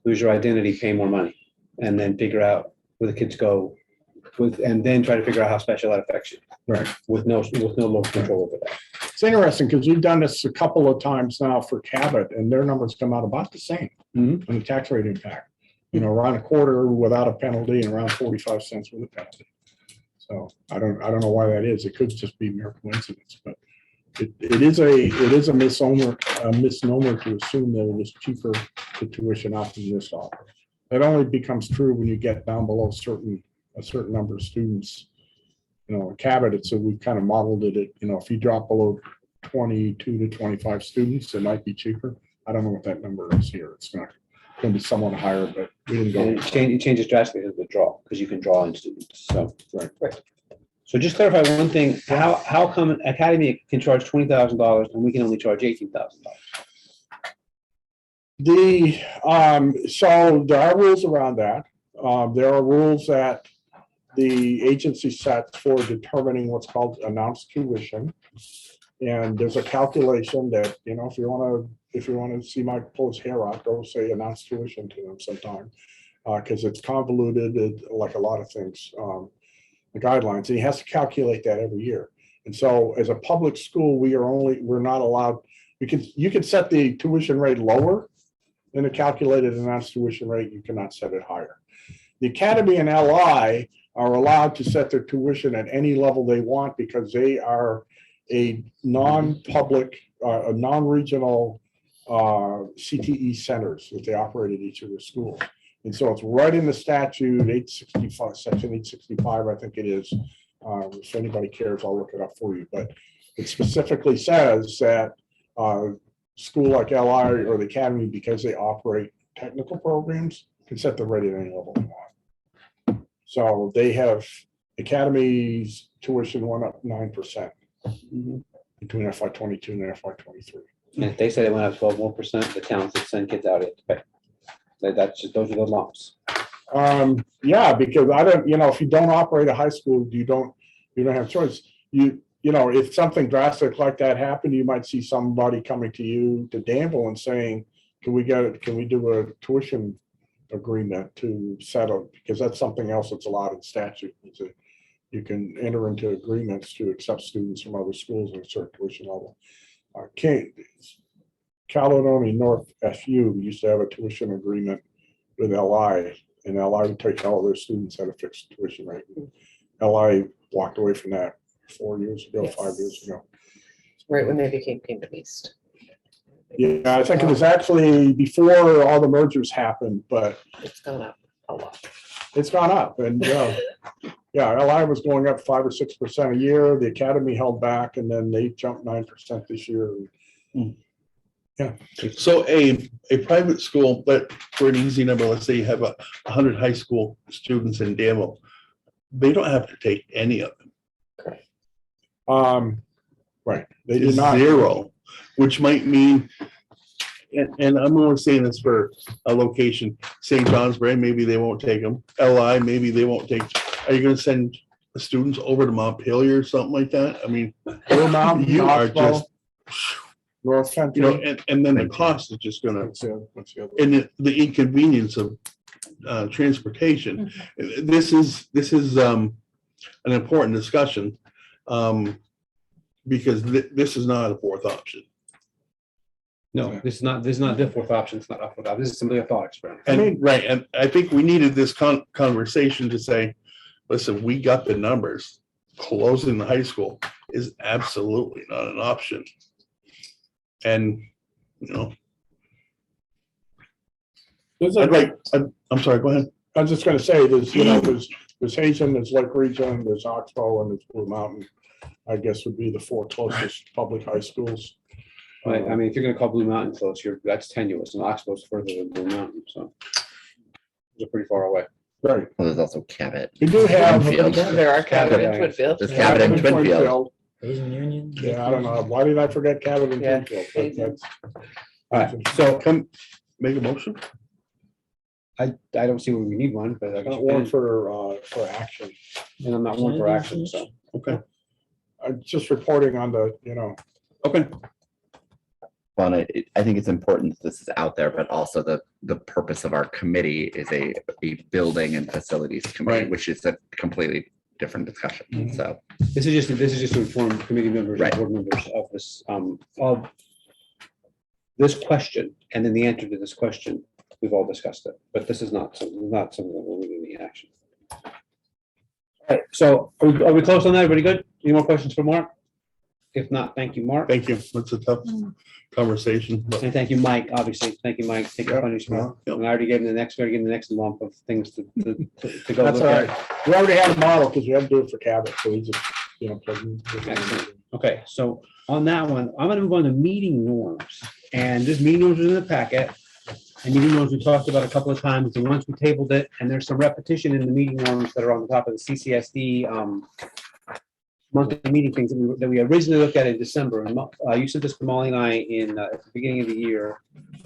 Lose your identity, pay more money, and then figure out where the kids go and then try to figure out how special that affects you. Right. With no local control over that. It's interesting because we've done this a couple of times now for Cabot, and their numbers come out about the same on the tax rate impact. You know, around a quarter without a penalty and around 45 cents with a penalty. So I don't know why that is. It could just be mere coincidence, but it is a misnomer to assume that it was cheaper to tuition out than this offer. That only becomes true when you get down below a certain number of students. You know, in Cabot, so we kind of modeled it at, you know, if you drop below 22 to 25 students, it might be cheaper. I don't know what that number is here. It's not going to be somewhat higher, but we didn't go. And it changes drastically with withdrawal because you can draw in students. So right. So just clarify one thing. How come an academy can charge $20,000 and we can only charge $18,000? So there are rules around that. There are rules that the agency sets for determining what's called announced tuition. And there's a calculation that, you know, if you want to see Mike pull his hair out, go say announced tuition to them sometime. Because it's convoluted, like a lot of things, the guidelines, and he has to calculate that every year. And so as a public school, we're not allowed, you can set the tuition rate lower than a calculated announced tuition rate. You cannot set it higher. The Academy and LI are allowed to set their tuition at any level they want because they are a non-public, non-regional CTE centers that they operate at each of their schools. And so it's right in the statute, 865, section 865, I think it is, If anybody cares, I'll look it up for you, but it specifically says that school like LI or the academy, because they operate technical programs, can set the rate at any level they want. So they have, Academy's tuition went up 9% between FY '22 and FY '23. And if they say they went up 12 more percent, the towns that send kids out, to pay. That's just, those are the lumps. Yeah, because I don't, if you don't operate a high school, you don't have choice. If something drastic like that happened, you might see somebody coming to you, to Danville, and saying, can we do a tuition agreement to settle? Because that's something else that's allowed in statute. You can enter into agreements to accept students from other schools at a certain tuition level. Caledonia North SU used to have a tuition agreement with LI, and LI would take all their students at a fixed tuition rate. LI walked away from that 4 years ago, 5 years ago. Right when they became Kingdom East. Yeah, I think it was actually before all the mergers happened, but It's gone up a lot. it's gone up, and yeah, LI was going up 5 or 6% a year. The academy held back, and then they jumped 9% this year. So a private school, but for an easy number, let's say you have 100 high school students in Danville, they don't have to take any of them. Right, they did It's not. zero, which might mean, and I'm only saying this for a location, St. Johnsbury, maybe they won't take them. LI, maybe they won't take. Are you gonna send the students over to Montpelier or something like that? I mean, Blue Mountain, you are Oxbow, just, North you know, Country. and then the cost is just gonna, What's the other? and the inconvenience of transportation. This is an important discussion, because this is not a fourth option. No, this is not the fourth option. It's not a fourth option. This is simply a thought experiment. And right, and I think we needed this conversation to say, listen, we got the numbers. Closing the high school is absolutely not an option. And, I'm sorry, go ahead. I was just gonna say, there's Hazen, there's Lake Region, there's Oxbow, and there's Blue Mountain. I guess would be the 4 closest public high schools. Right, I mean, if you're gonna call Blue Mountain close, that's tenuous, and Oxbow's further than Blue Mountain, so. They're pretty far away. Right. Well, there's also Cabot. We do have. Twinfield. There are Cabot Yeah, and yeah. Twinfield. There's Cabot and Twinfield. Hazen Union. Yeah, I don't know. Why did I forget Cabot and Yeah, Twinfield? Hazen. All right, so Come make a motion. I don't see where we need one, but I I guess don't you want can, for action. and I'm not one for action, so. Okay. I'm just reporting on the, Okay, Well, and I think it's important that this is out there, but also the purpose of our committee is a building and facilities committee, Right. which is a completely different discussion. Mhm. So, this is just to inform committee members and Right. board members of this question, and then the answer to this question. We've all discussed it, but this is not something that we're moving any action. All right, so are we close on that? Everybody good? Any more questions for Mark? If not, thank you, Mark. Thank you. That's a tough conversation. But And thank you, Mike, obviously. Thank you, Mike. Take your punishment. Yep. And I already gave him the next lump of things to go that's look all right. at. We already had a model because we had to do it for Cabot, so we just, Excellent. Okay, so on that one, I'm gonna move on to meeting norms. And this meeting norms is in the packet. And meeting norms we talked about a couple of times, and once we tabled it, and there's some repetition in the meeting norms that are on the top of the CCSD monthly meeting things that we originally looked at in December. And you sent this to Molly and I at the beginning of the year.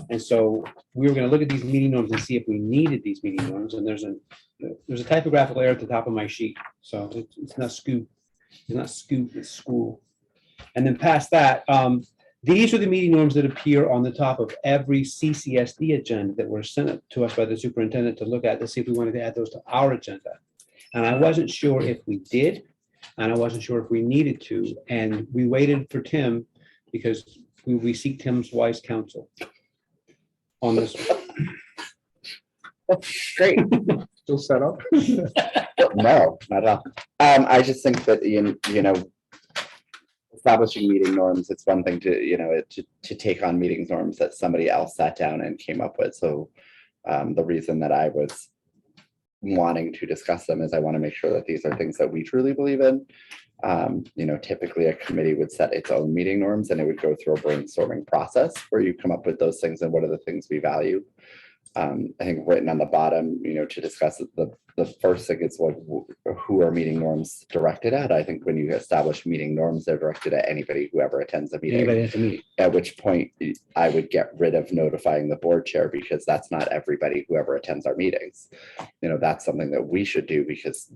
And so we were gonna look at these meeting norms and see if we needed these meeting norms. And there's a typographical error at the top of my sheet. So it's not scoop. It's not scoop, it's school. And then past that, these are the meeting norms that appear on the top of every CCSD agenda that were sent to us by the superintendent to look at to see if we wanted to add those to our agenda. And I wasn't sure if we did, and I wasn't sure if we needed to. And we waited for Tim because we seek Tim's wise counsel on this. Great. still set up. no, not at all. I just think that, establishing meeting norms, it's one thing to take on meeting norms that somebody else sat down and came up with. So the reason that I was wanting to discuss them is I want to make sure that these are things that we truly believe in. Typically a committee would set its own meeting norms and it would go through a brainstorming process where you come up with those things and what are the things we value. I think written on the bottom, to discuss the first thing is who are meeting norms directed at. I think when you establish meeting norms, they're directed at anybody who ever attends a meeting. Anybody at the meeting. At which point I would get rid of notifying the board chair because that's not everybody who ever attends our meetings. That's something that we should do because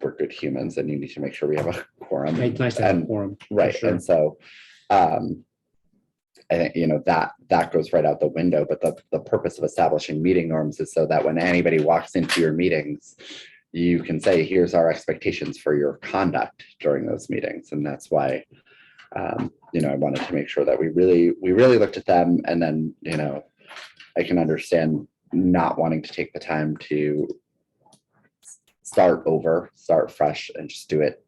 we're good humans and you need to make sure we have a quorum. It's nice to have a And- quorum. for Right, sure. and so, I think, that goes right out the window, but the purpose of establishing meeting norms is so that when anybody walks into your meetings, you can say, here's our expectations for your conduct during those meetings, and that's why, I wanted to make sure that we really looked at them, and then, I can understand not wanting to take the time to start fresh, and just do it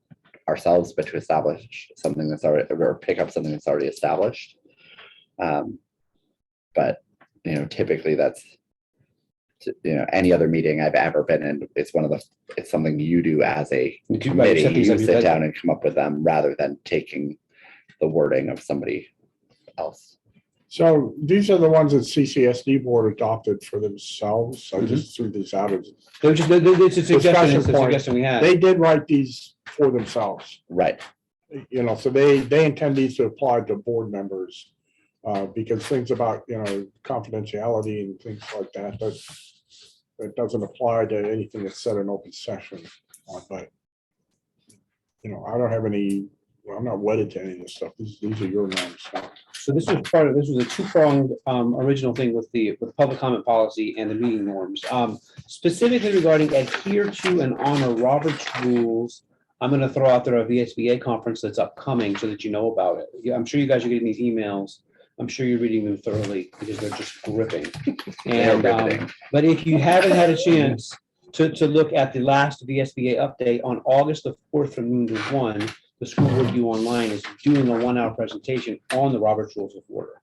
ourselves, but to establish something that's already, or pick up something that's already established. But, typically that's, any other meeting I've ever been in, it's something you do as a You do by committee, yourself, you you sit said. down and come up with them rather than taking the wording of somebody else. So these are the ones that CCSD board adopted for themselves. I Mhm. just threw these out as, It's a suggestion, Discussion it's a point. suggestion we had. they did write these for themselves. Right, So they intend these to apply to board members. Because things about, confidentiality and things like that, that doesn't apply to anything that's said in open session. But, I don't have I'm not wedded to any of this stuff. These are your norms. So this was a two-pronged original thing with the public comment policy and the meeting norms. Specifically regarding adhere to and honor Robert's rules, I'm going to throw out there a VSBA conference that's upcoming so that you know about it. I'm sure you guys are getting these emails. I'm sure you're reading them thoroughly because they're just gripping. They're And riveting. but if you haven't had a chance to look at the last VSBA update on August the 4th from noon to 1, the School Board U Online is doing a 1-hour presentation on the Robert's Rules of Order.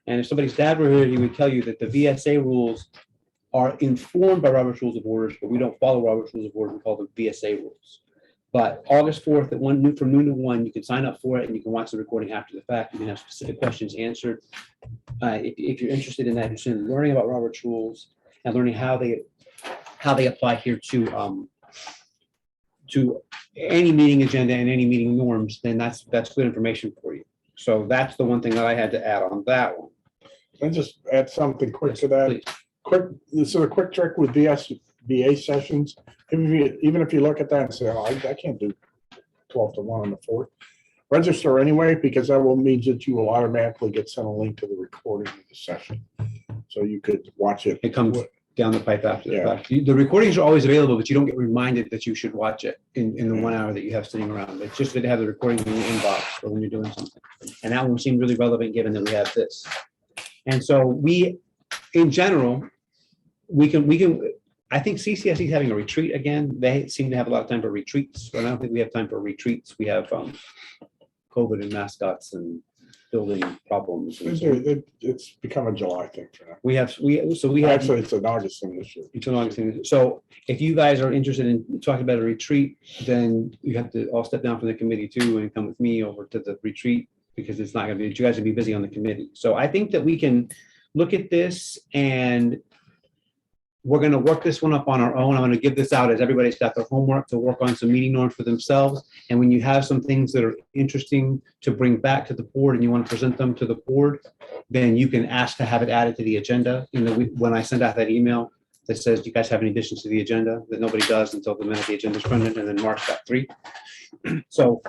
And if somebody's dad were here, he would tell you that the VSA rules are informed by Robert's Rules of Orders, but we don't follow Robert's Rules of Order. We call them VSA rules. But August 4th at from noon to 1, you can sign up for it and you can watch the recording after the fact. You can have specific questions answered. If you're interested in that, interested in learning about Robert's rules and learning how they apply here to any meeting agenda and any meeting norms, then that's good information for you. So that's the one thing that I had to add on that one. Can I just add something quick to that? Please. This is a quick trick with VSBA sessions. Even if you look at that and say, oh, I can't do 12 to 1 on the 4th. Register anyway, because that will mean that you will automatically get sent a link to the recording of the session. So you could watch it. It comes down the pipe after the Yeah. fact. The recordings are always available, but you don't get reminded that you should watch it in the 1 hour that you have sitting around. It's just good to have the recording in your inbox for when you're doing something. And that one seemed really relevant given that we have this. And so we, in general, we can, I think CCSD is having a retreat again. They seem to have a lot of time for retreats, but I don't think we have time for retreats. We have COVID and mascots and building problems. And so It's become a July thing for now. we have. Actually, it's an August thing this year. Until August. So if you guys are interested in talking about a retreat, then you have to all step down from the committee too and come with me over to the retreat because it's not going to be, you guys will be busy on the committee. So I think that we can look at this and we're going to work this one up on our own. I'm going to give this out as everybody's got their homework to work on some meeting norms for themselves. And when you have some things that are interesting to bring back to the board and you want to present them to the board, then you can ask to have it added to the agenda. When I send out that email that says, do you guys have any additions to the agenda? That nobody does until the minute the agenda is printed, and then Mark's got 3. So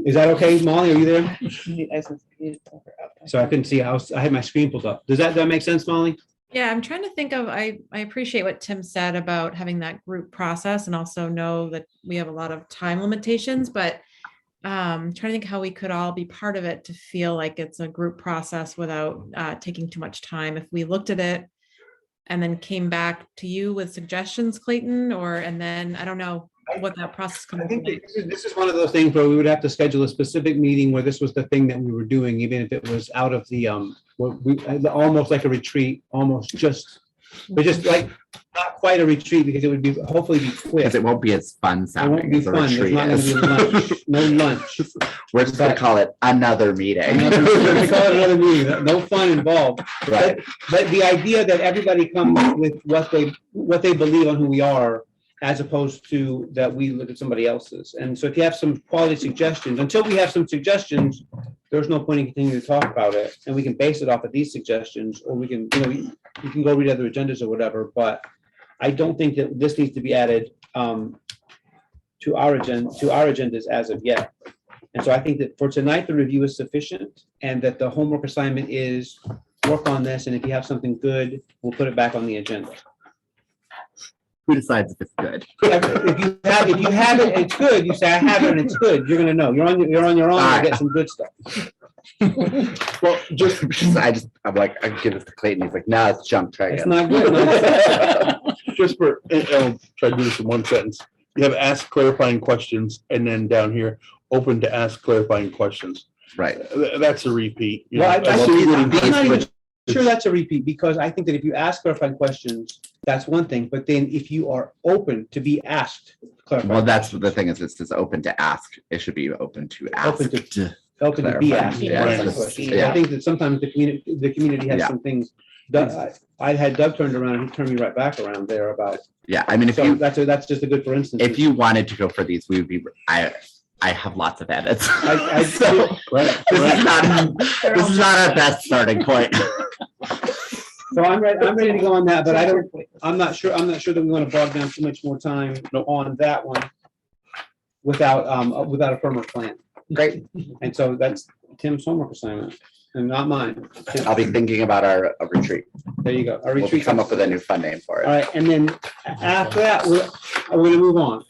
is that okay, Molly? Are you there? So I couldn't see how I had my screen pulled up. Does that make sense, Molly? Yeah, I'm trying to think of, I appreciate what Tim said about having that group process and also know that we have a lot of time limitations, but trying to think how we could all be part of it to feel like it's a group process without taking too much time. If we looked at it and then came back to you with suggestions, Clayton, and then I don't know what that process comes. I think this is one of those things where we would have to schedule a specific meeting where this was the thing that we were doing, even if it was out of the almost like a retreat, almost just but just like, not quite a retreat because it would be, hopefully be quick. Because it won't be as fun It won't sounding be as a fun. There's retreat not gonna be is. lunch, no lunch. We're just gonna but- call it another meeting. We call it another meeting, no fun involved. Right, But the idea that everybody comes with what they believe on who we are, as opposed to that we look at somebody else's. And so if you have some quality suggestions, until we have some suggestions, there's no point in continuing to talk about it. And we can base it off of these suggestions, or we can, you can go read other agendas or whatever, but I don't think that this needs to be added to our agendas as of yet. And so I think that for tonight, the review is sufficient, and that the homework assignment is work on this, and if you have something good, we'll put it back on the agenda. who decides if it's good? If you have it, it's good, you say, I have it and it's good, you're gonna know, you're on your own to get some good stuff. Well, I'm like, I give this to Clayton, he's like, no, it's junk, try It's again. not good. no. Just for, I'll try to do this in one sentence. You have ask clarifying questions, and then down here, open to ask clarifying questions. Right, That's a repeat. you Well, know, I'm unless- not even sure that's a repeat, because I think that if you ask clarifying questions, that's one thing, but then if you are open to be asked clarifying. well, that's the thing is, it's just open to ask, it should be open to ask. Open Open to be clarify. asked. Yeah, That's the it's- question. yeah. I think that sometimes the community has Yeah. some things. I had Doug turned around and he turned me right back around there about, Yeah, I mean, if so you, that's just a good for instance. if you wanted to go for these, we would be, I have lots of edits. I So, Right, this right. is not our best starting point. So I'm ready to go on that, but I'm not sure that we want to bog down too much more time on that one without a firmer plan. Great, And so that's Tim's homework assignment and not mine. I'll be thinking about our retreat. There you go. Our We'll retreat. come up with a new fun name for All it. right, and then after that, we're gonna move on.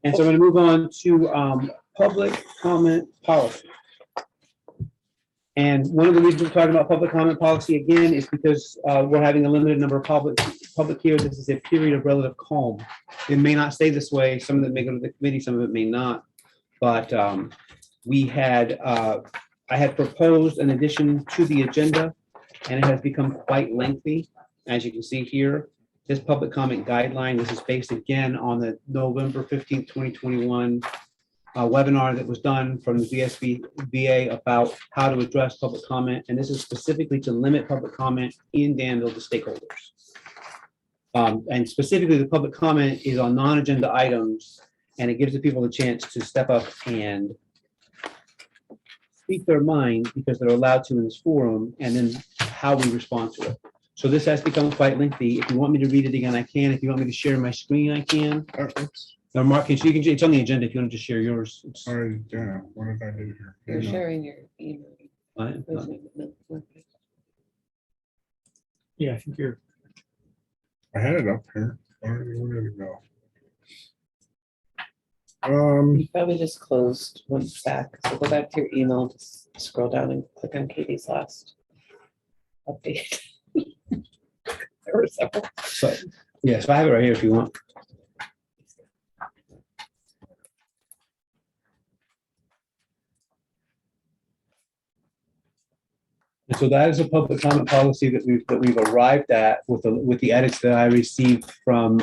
And so we're gonna move on to public comment policy. And one of the reasons we're talking about public comment policy again is because we're having a limited number of public hearings. This is a period of relative calm. It may not stay this way. Some of it may go to the committee, some of it may not. But I had proposed an addition to the agenda, and it has become quite lengthy. As you can see here, this public comment guideline, this is based again on the November 15th, 2021 webinar that was done from the VSBA about how to address public comment. And this is specifically to limit public comment in Danville to stakeholders. And specifically, the public comment is on non-agenda items, and it gives the people a chance to step up and speak their mind because they're allowed to in this forum, and then how we respond to it. So this has become quite lengthy. If you want me to read it again, I can. If you want me to share my screen, I can. Or Mark, it's on the agenda if you want to just share yours. It's Sorry, yeah, what did I do here? You're sharing your email. fine. Yeah, I think you're. I had it up here. Where did it go? You probably just closed one back. So go back to your email, just scroll down and click on Katie's last update. There were several. So, yeah, so I have it right here if you want. And so that is a public comment policy that we've arrived at with the edits that I received from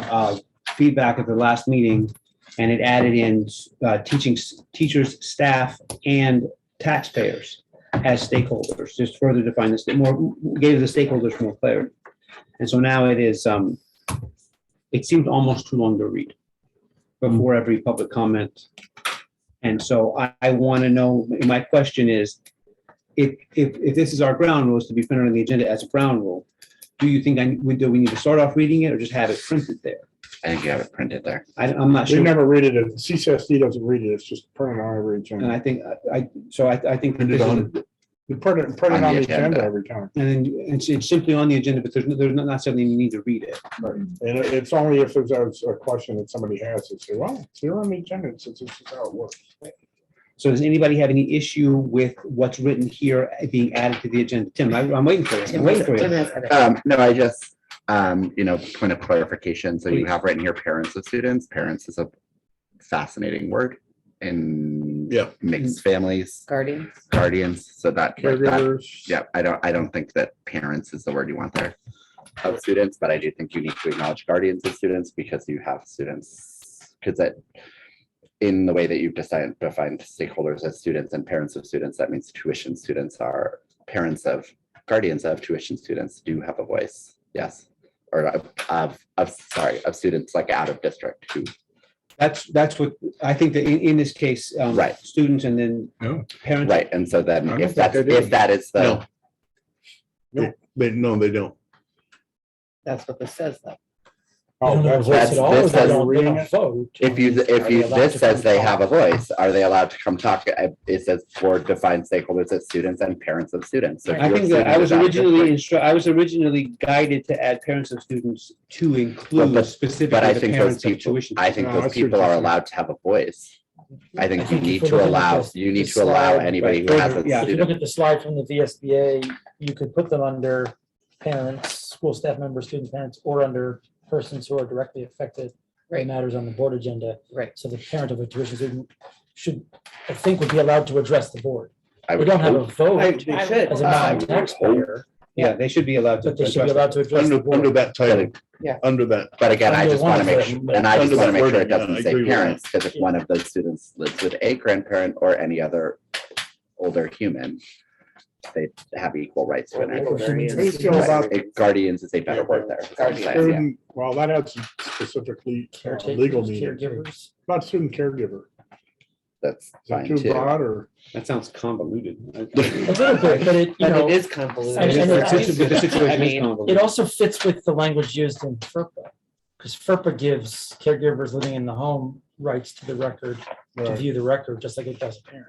feedback at the last meeting. And it added in teachers, staff, and taxpayers as stakeholders, just further define this, gave the stakeholders more clarity. And so now it is, it seemed almost too long to read before every public comment. And so I want to know, my question is, if this is our ground rules to be printed on the agenda as a ground rule, do you think do we need to start off reading it or just have it printed there? I think you have it printed there. I'm not We sure. never read it. CCSD doesn't read it. It's just printed on every And agenda. I think, I think. Print it on. We print it On on the the agenda. agenda every time. And then it's simply on the agenda, but there's not necessarily you need to read it. Right. And it's only if there's a question that somebody has to say, well, it's here on the agenda. It's this is how it works. So does anybody have any issue with what's written here being added to the agenda? Tim, I'm waiting for you. I'm waiting for Tim you. has edit. No, I just, point of clarification. So you Please. have written here parents of students. Parents is a fascinating word in Yeah. mixed families, Guardians. guardians. So that, like that, Caregivers. yeah, I don't think that parents is the word you want there. of students, but I do think you need to acknowledge guardians of students because you have students, because that in the way that you've defined stakeholders as students and parents of students, that means tuition students are parents of guardians of tuition students do have a voice. Yes. Or of students like out of district who. That's what, I think that in this case, Right. students and then parents. Right. And so then I if don't think they do. that is the, No. No, they don't. That's what this says though. Oh, They don't have a that's, voice that's- at all, this or they says- don't- they don't vote. if you, Are they allowed this to says come they talk? have a voice, are they allowed to come talk? It says board defined stakeholders as students and parents of students. So if I you're a think that I student was of originally I was originally guided to add parents of students to include But specifically I the think those parents of people, tuition. I think No, those that's people what are you're allowed to have a voice. I think you think need if to we're looking at allow, this- you need this to allow slide, anybody who right, has a yeah, If you look student. at the slide from the VSBA, you could put them under parents, school staff members, student parents, or under persons who are directly affected by Right. matters on the board agenda. Right. So the parent of a tuition student should, I think, would be allowed to address the board. I They would don't have a hope. vote They should. as a I would non-taxpayer, Yeah, they should be allowed to. but they should be address allowed to address the Under board. that title. Yeah. Under that. But again, I Under just one want to of make them, sure, and I just under want to that make sure it wording, yeah, doesn't I say agree with that. parents, because if one of those students lives with a grandparent or any other older human, they have equal rights to an Or legal active guardians. How do you feel about guardians is a better word there. is what I'm Guardians. saying, yeah. student, well, that has specifically Caretakers, legal meaning. caregivers. Not student caregiver. That's Is that fine too too. broad or? That sounds convoluted. A little bit, but it, you But know, it is convoluted. And- and But it's- the situation I is mean, convoluted. it also fits with the language used in FERPA. Because FERPA gives caregivers living in the home rights to the record, to Right. view the record, just like it does a parent.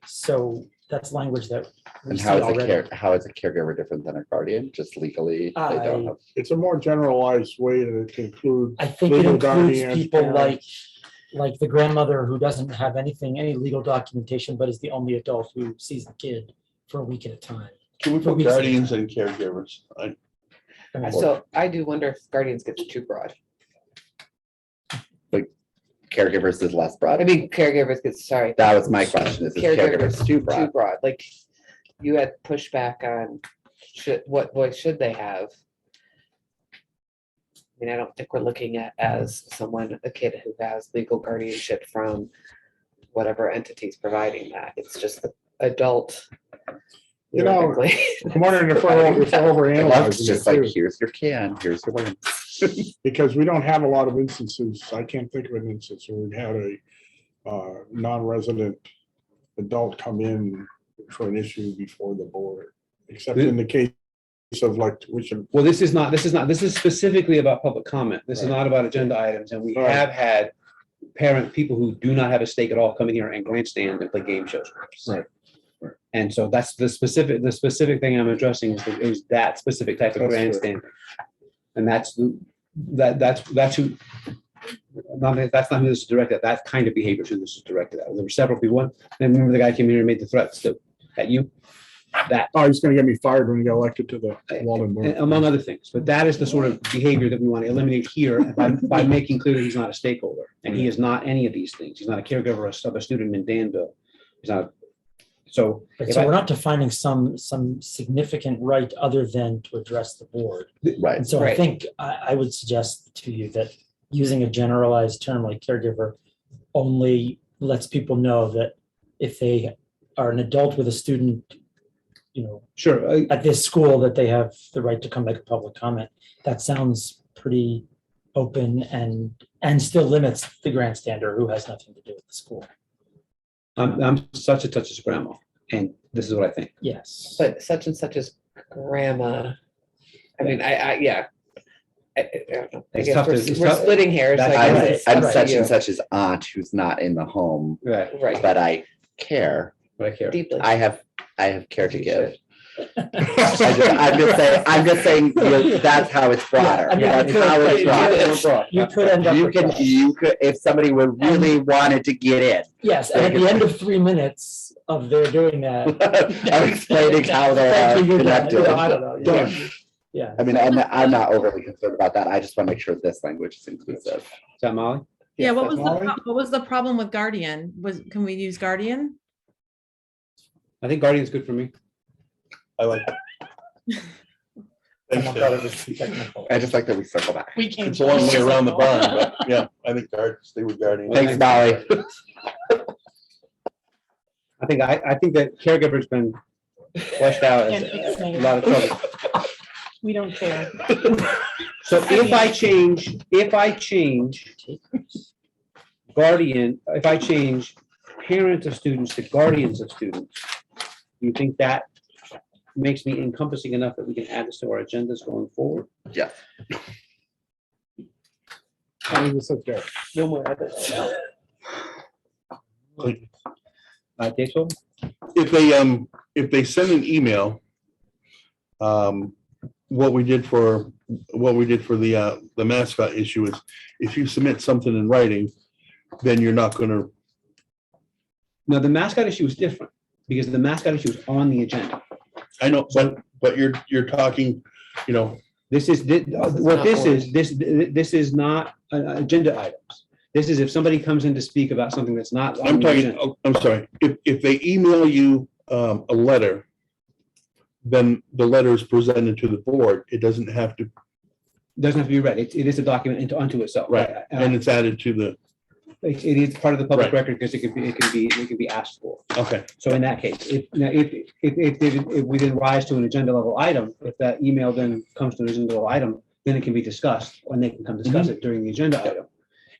So that's language that we And see how is already. how is a caregiver different than a guardian? Just legally, they don't have. It's a more generalized way to include. I think it legal includes guardians, people parents. like the grandmother who doesn't have anything, any legal documentation, but is the only adult who sees the kid for a week at a time. Can we put guardians and caregivers? I mean, So I do wonder if guardians gets too broad. Caregivers is less broad. I mean, caregivers gets, sorry. That was my question, is caregivers too Too broad? broad, like you had pushback on what voice should they have? I mean, I don't think we're looking at as someone, a kid who has legal guardianship from whatever entity's providing that. It's just the adult. You know, theoretically. I'm wondering if we're It's overanalyzing just it like, too, here's your can, here's your one. because we don't have a lot of instances. I can't think of an instance where we had a non-resident adult come in for an issue before the board, except in the case of like tuition. Well, this is specifically about public comment. This is Right. not about agenda items, and we Right. have had people who do not have a stake at all come in here and grandstand and play game shows. for us. Right. And so that's the specific thing I'm addressing is that specific type of That's fair. grandstand. And that's who, that's not who this is directed at. That kind of behavior is who this is directed at. There were several people. And remember the guy came in here and made the threats at you? That, Oh, he's gonna get me fired when he got elected to the Walden board. among other things. But that is the sort of behavior that we want to eliminate here by making clear that he's not a stakeholder. And he is not any of these things. He's not a caregiver of a student in Danville. He's not. So. But if so I- we're not defining some significant right other than to address the board. Right, And so I Right. think I would suggest to you that using a generalized term like caregiver only lets people know that if they are an adult with a student, Sure. at this school, that they have the right to come make a public comment. That sounds pretty open and still limits the grandstander who has nothing to do with the school. I'm such a touch as grandma, and this is what I think. Yes. But such and such as grandma. I mean, yeah. I don't know. I It's guess tough we're to- it's we're tough- splitting hairs. I That's guess right. it's I'm up to such you. and such as aunt who's not in the home, Right. Right, but I care. But I care. deeply. I have care to You should. I'm just saying, that's how it's broader. I mean, That's you how could- it's broader. You could end up. with You could, if somebody would really wanted to get in, Yes, and at the end of 3 minutes of their doing that. I'm explaining how they Thank are you, you're done. connected. I don't know. Done. Yeah. I mean, I'm not overly concerned about that. I just want to make sure this language is inclusive. Is that Molly? Yeah, Yes, what was that's- what was the problem with guardian? Can we use guardian? I think Guardian's good for me. I like. Thanks, Someone thought Dave. it was too technical. I just like that we circle back. We came. It's a long way around the barn, but yeah, I think stay with guardian. Thanks, Molly. I think that caregiver's been fleshed out And as ixnay. a lot of trouble. We don't care. So if I change guardian, if I change parents of students to guardians of students, do you think that makes me encompassing enough that we can add this to our agendas going forward? Yeah. I mean, this is good. No more edits. Dave, so? If they send an email, what we did for the mascot issue is if you submit something in writing, then you're not gonna, No, the mascot issue is different because the mascot issue is on the agenda. I know, but you're talking, you know, This is, this is not agenda items. This is if somebody comes in to speak about something that's not. on I'm the talking, agenda. I'm sorry, if they email you a letter, then the letter is presented to the board. It doesn't have to, Doesn't have to be read. It is a document unto itself. right, and it's added to the, It is part of the public Right. record because it can be asked for. okay, So in that case, if we then rise to an agenda level item, if that email then comes to an agenda level item, then it can be discussed and they can come discuss it during the agenda item.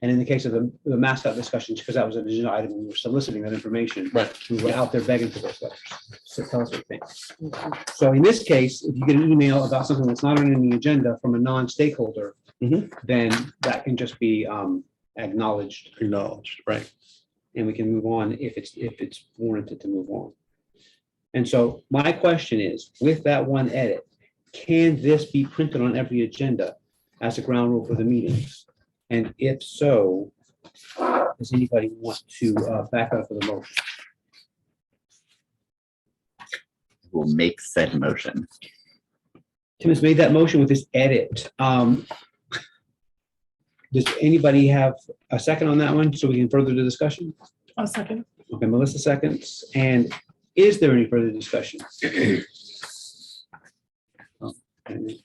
And in the case of the mascot discussions, because that was an agenda item, we were soliciting that information. Right. We were out there begging for those letters. So tell us what you think. So in this case, if you get an email about something that's not on the agenda from a non-stakeholder, Mhm. then that can just be acknowledged acknowledged, right? and we can move on if it's warranted to move on. And so my question is, with that one edit, can this be printed on every agenda as a ground rule for the meetings? And if so, does anybody want to back up for the motion? We'll make said motion. Tim has made that motion with this edit. Does anybody have a second on that one so we can further the discussion? A second. Okay, Melissa seconds. And is there any further discussion? Oh, okay.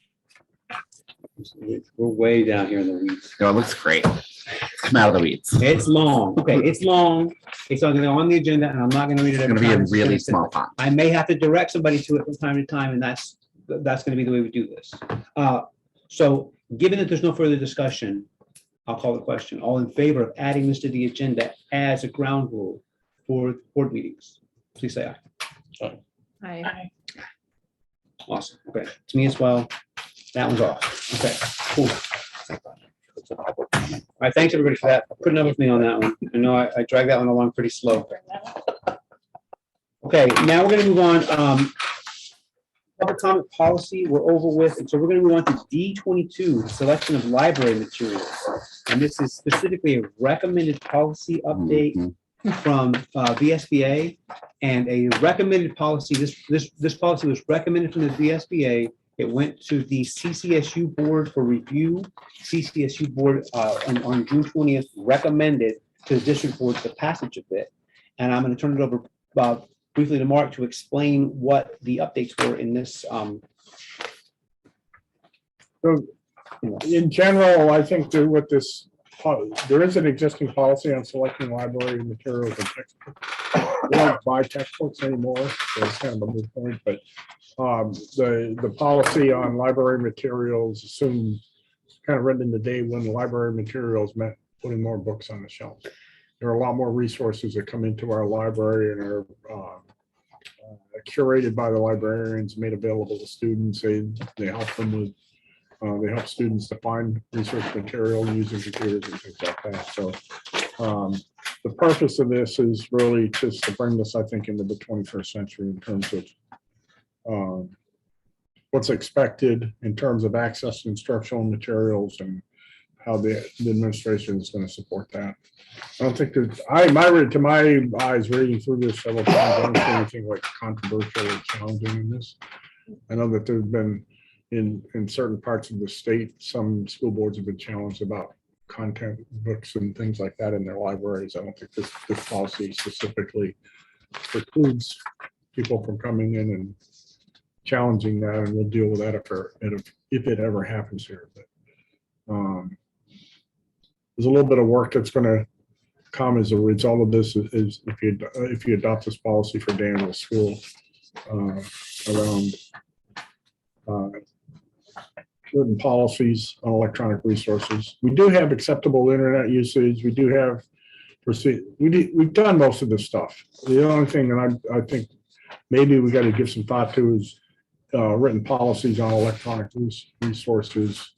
We're way down here in the weeds. No, it looks great. Come out of the weeds. It's It's long. Okay, it's long. It's on the agenda and I'm not gonna read it every gonna be time. in It's really gonna sit small there. font. I may have to direct somebody to it from time to time, and that's gonna be the way we do this. So given that there's no further discussion, I'll call the question. All in favor of adding this to the agenda as a ground rule for board meetings? Please say aye. Hi. Aye. Awesome. Okay, to me as well. That one's off. Okay, cool. All right, thanks everybody for that. Putting up with me on that one. I know I dragged that one along pretty slow. Okay, now we're gonna move on. Public comment policy, we're over with, and so we're gonna move on to D22, selection of library materials. And this is specifically a recommended policy update Mhm. from VSBA. And a recommended policy, this policy was recommended from the VSBA. It went to the CCSU board for review. CCSU board on June 20th recommended to the district board the passage of it. And I'm gonna turn it over briefly to Mark to explain what the updates were in this. So in general, I think that with this, there is an existing policy on selecting library materials and textbooks. We don't buy textbooks anymore, so it's kind of a moot point, but the policy on library materials assumed, kind of written in the day when the library materials meant putting more books on the shelf. There are a lot more resources that come into our library and are curated by the librarians, made available to students. They help them with, they help students to find research material using computers and things like that. So the purpose of this is really just to bring this, I think, into the 21st century in terms of what's expected in terms of access to instructional materials and how the administration is going to support that. I don't think there's, to my eyes, reading through this several times, I don't see anything like controversial or challenging in this. I know that there's been in certain parts of the state, some school boards have been challenged about content books and things like that in their libraries. I don't think this policy specifically precludes people from coming in and challenging that, and we'll deal with that if it ever happens here. But there's a little bit of work that's going to come as a result of this is if you adopt this policy for Danville School around written policies on electronic resources. We do have acceptable internet usage. We do have we've done most of this stuff. The only thing that I think maybe we got to give some thought to is written policies on electronic resources,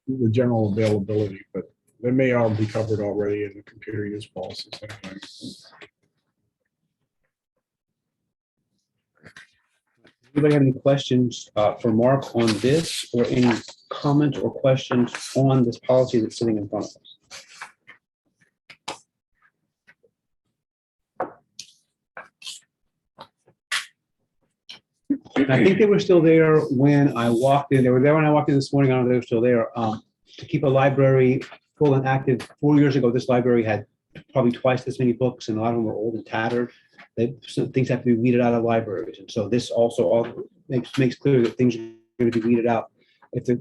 the general availability, but they may all be covered already in the computer use policies. Anyway. Anybody have any questions for Mark on this, or any comments or questions on this policy that's sitting in front of us? I think they were still there when I walked in. They were there when I walked in this morning. I don't know if they were still there. To keep a library full and active, 4 years ago, this library had probably twice this many books, and a lot of them were old and tattered. Some things have to be weeded out of libraries, and so this also makes clear that things are going to be weeded out. If there's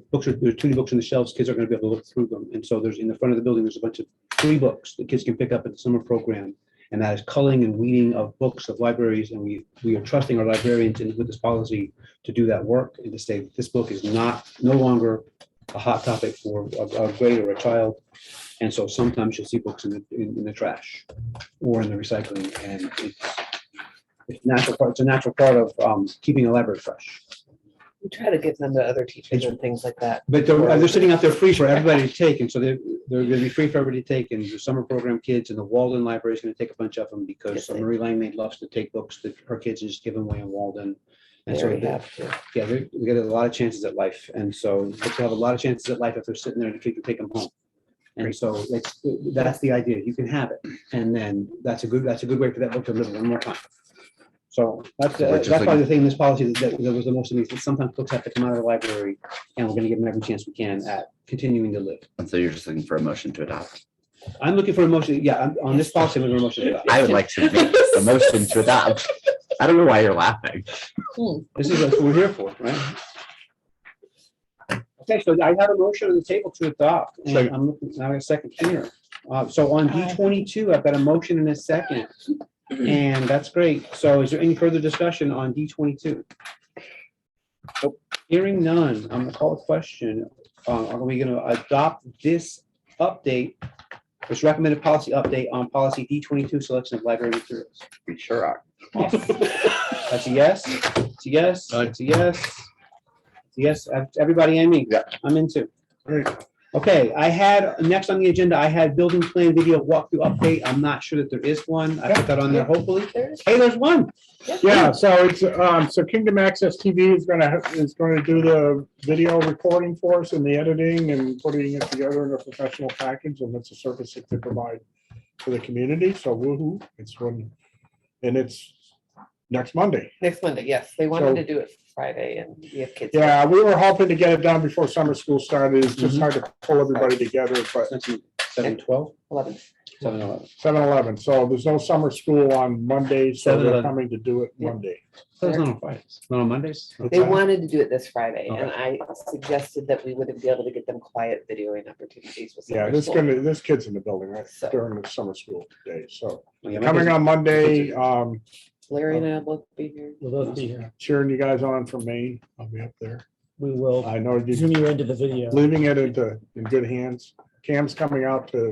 too many books on the shelves, kids are going to be able to look through them. And so there's in the front of the building, there's a bunch of free books that kids can pick up at the summer program. And that is culling and weeding of books of libraries. And we are trusting our librarians with this policy to do that work and to say this book is no longer a hot topic for a grade or a child. And so sometimes you'll see books in the trash or in the recycling. And it's a natural part of keeping a library fresh. We try to give them to other teachers and things like that. But they're sitting out there free for everybody to take, and so they're going to be free for everybody to take. And the summer program kids and the Walden Library is going to take a bunch of them because Marie Langmaid loves to take books that her kids just give them away in Walden. And so we get a lot of chances at life, and so they have a lot of chances at life if they're sitting there and the kid can take them home. And so that's the idea. You can have it, and then that's a good way for that book to live one more time. So that's probably the thing in this policy that was the most amazing. Sometimes books have to come out of the library, and we're going to give them every chance we can at continuing to live. And so you're just looking for a motion to adopt. I'm looking for a motion. Yeah, on this policy, I'm looking for a motion to adopt. I would like to make a motion to adopt. I don't know why you're laughing. This is what we're here for, right? Okay, so I have a motion on the table to adopt, and I'm looking now a second here. So on D22, I've got a motion and a second. And that's great. So is there any further discussion on D22? Hearing none, I'm going to call a question. Are we going to adopt this update, this recommended policy update on policy D22, selection of library materials? We sure are. Awesome. That's a yes. It's a yes. It's a yes. It's a yes. Everybody and me. Yeah. I'm into. Great. Okay, I had, next on the agenda, I had building plan video walkthrough update. I'm not sure that there is one. I put that on there, hopefully. Hey, there's one. Yeah, so it's so Kingdom Access TV is going to do the video recording for us and the editing and putting it together in a professional package, and it's a service that they provide to the community. So woohoo! It's next Monday. Next Monday, yes. They wanted to do it Friday, and we have kids. Yeah, we were hoping to get it done before summer school started. It's just hard to pull everybody together, but 7/12, 11. 7/11. 7/11. So there's no summer school on Monday, so they're 7/11. coming to do it Monday. So it's not on Fridays, not on Mondays. They wanted to do it this Friday, Okay. and I suggested that we wouldn't be able to get them quiet videoing opportunities with Yeah, summer school. there's kids in the building right So- during the summer school day. So Yeah, coming on Monday, Larry and I will be here. We'll both be here. cheering you guys on from Maine. I'll be up there. We will I know zoom you're you into the video. leaving it in good hands. Cam's coming out to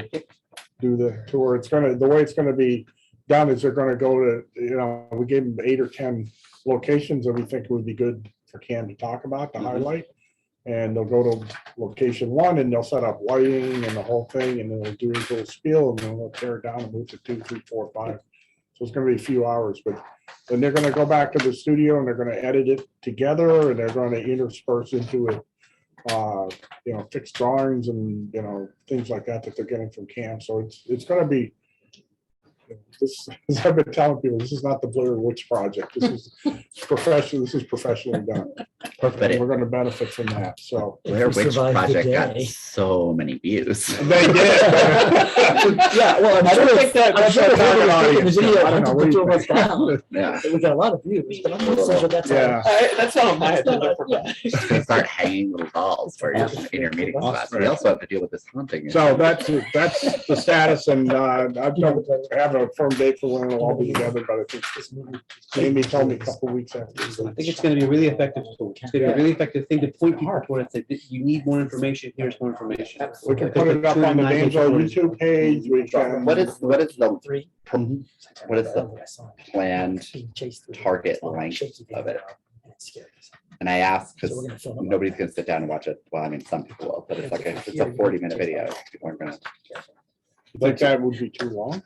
do the tour. The way it's gonna be done is they're gonna go to, we gave them 8 or 10 locations that we think would be good for Cam to talk about, to highlight. And they'll go to location 1 and they'll set up lighting and the whole thing, and then they'll do a little spiel, and then they'll tear it down and move to 2, 3, 4, 5. So it's gonna be a few hours, but then they're gonna go back to the studio and they're gonna edit it together, and they're gonna intersperse into it, fixed drawings and, things like that they're getting from Cam. So it's gonna be This, as I've been telling people, this is not the Blair Witch Project. This is professional. This is professionally done. But it- We're going to benefit from that. So Blair we Witch survive the Project got day. so many views. they did. Yeah, well, I'm I don't sure think that- I'm that's sure our if we target were taking the audience. video, I don't know. hunted What the do two you of us think? down. Yeah. We got a lot of views, but I'm not sure that's. Yeah. That's not on my agenda for Yeah. Just gonna start hanging little dolls for your in your meeting class. We also have to deal with this haunting. So that's the status, and I don't have a firm date for when it'll all be together, but I think Amy told me a couple weeks after. I think it's gonna be a really effective tool. It's gonna be a really effective thing to point people towards that you need more information, here's more information. We can put it up on the Danville YouTube page. We can. What is the Three. what is the planned target length of it? And I asked because nobody's gonna sit down and watch it. Well, I mean, some people will, but it's like it's a 40-minute video. People aren't gonna. You think that would be too long?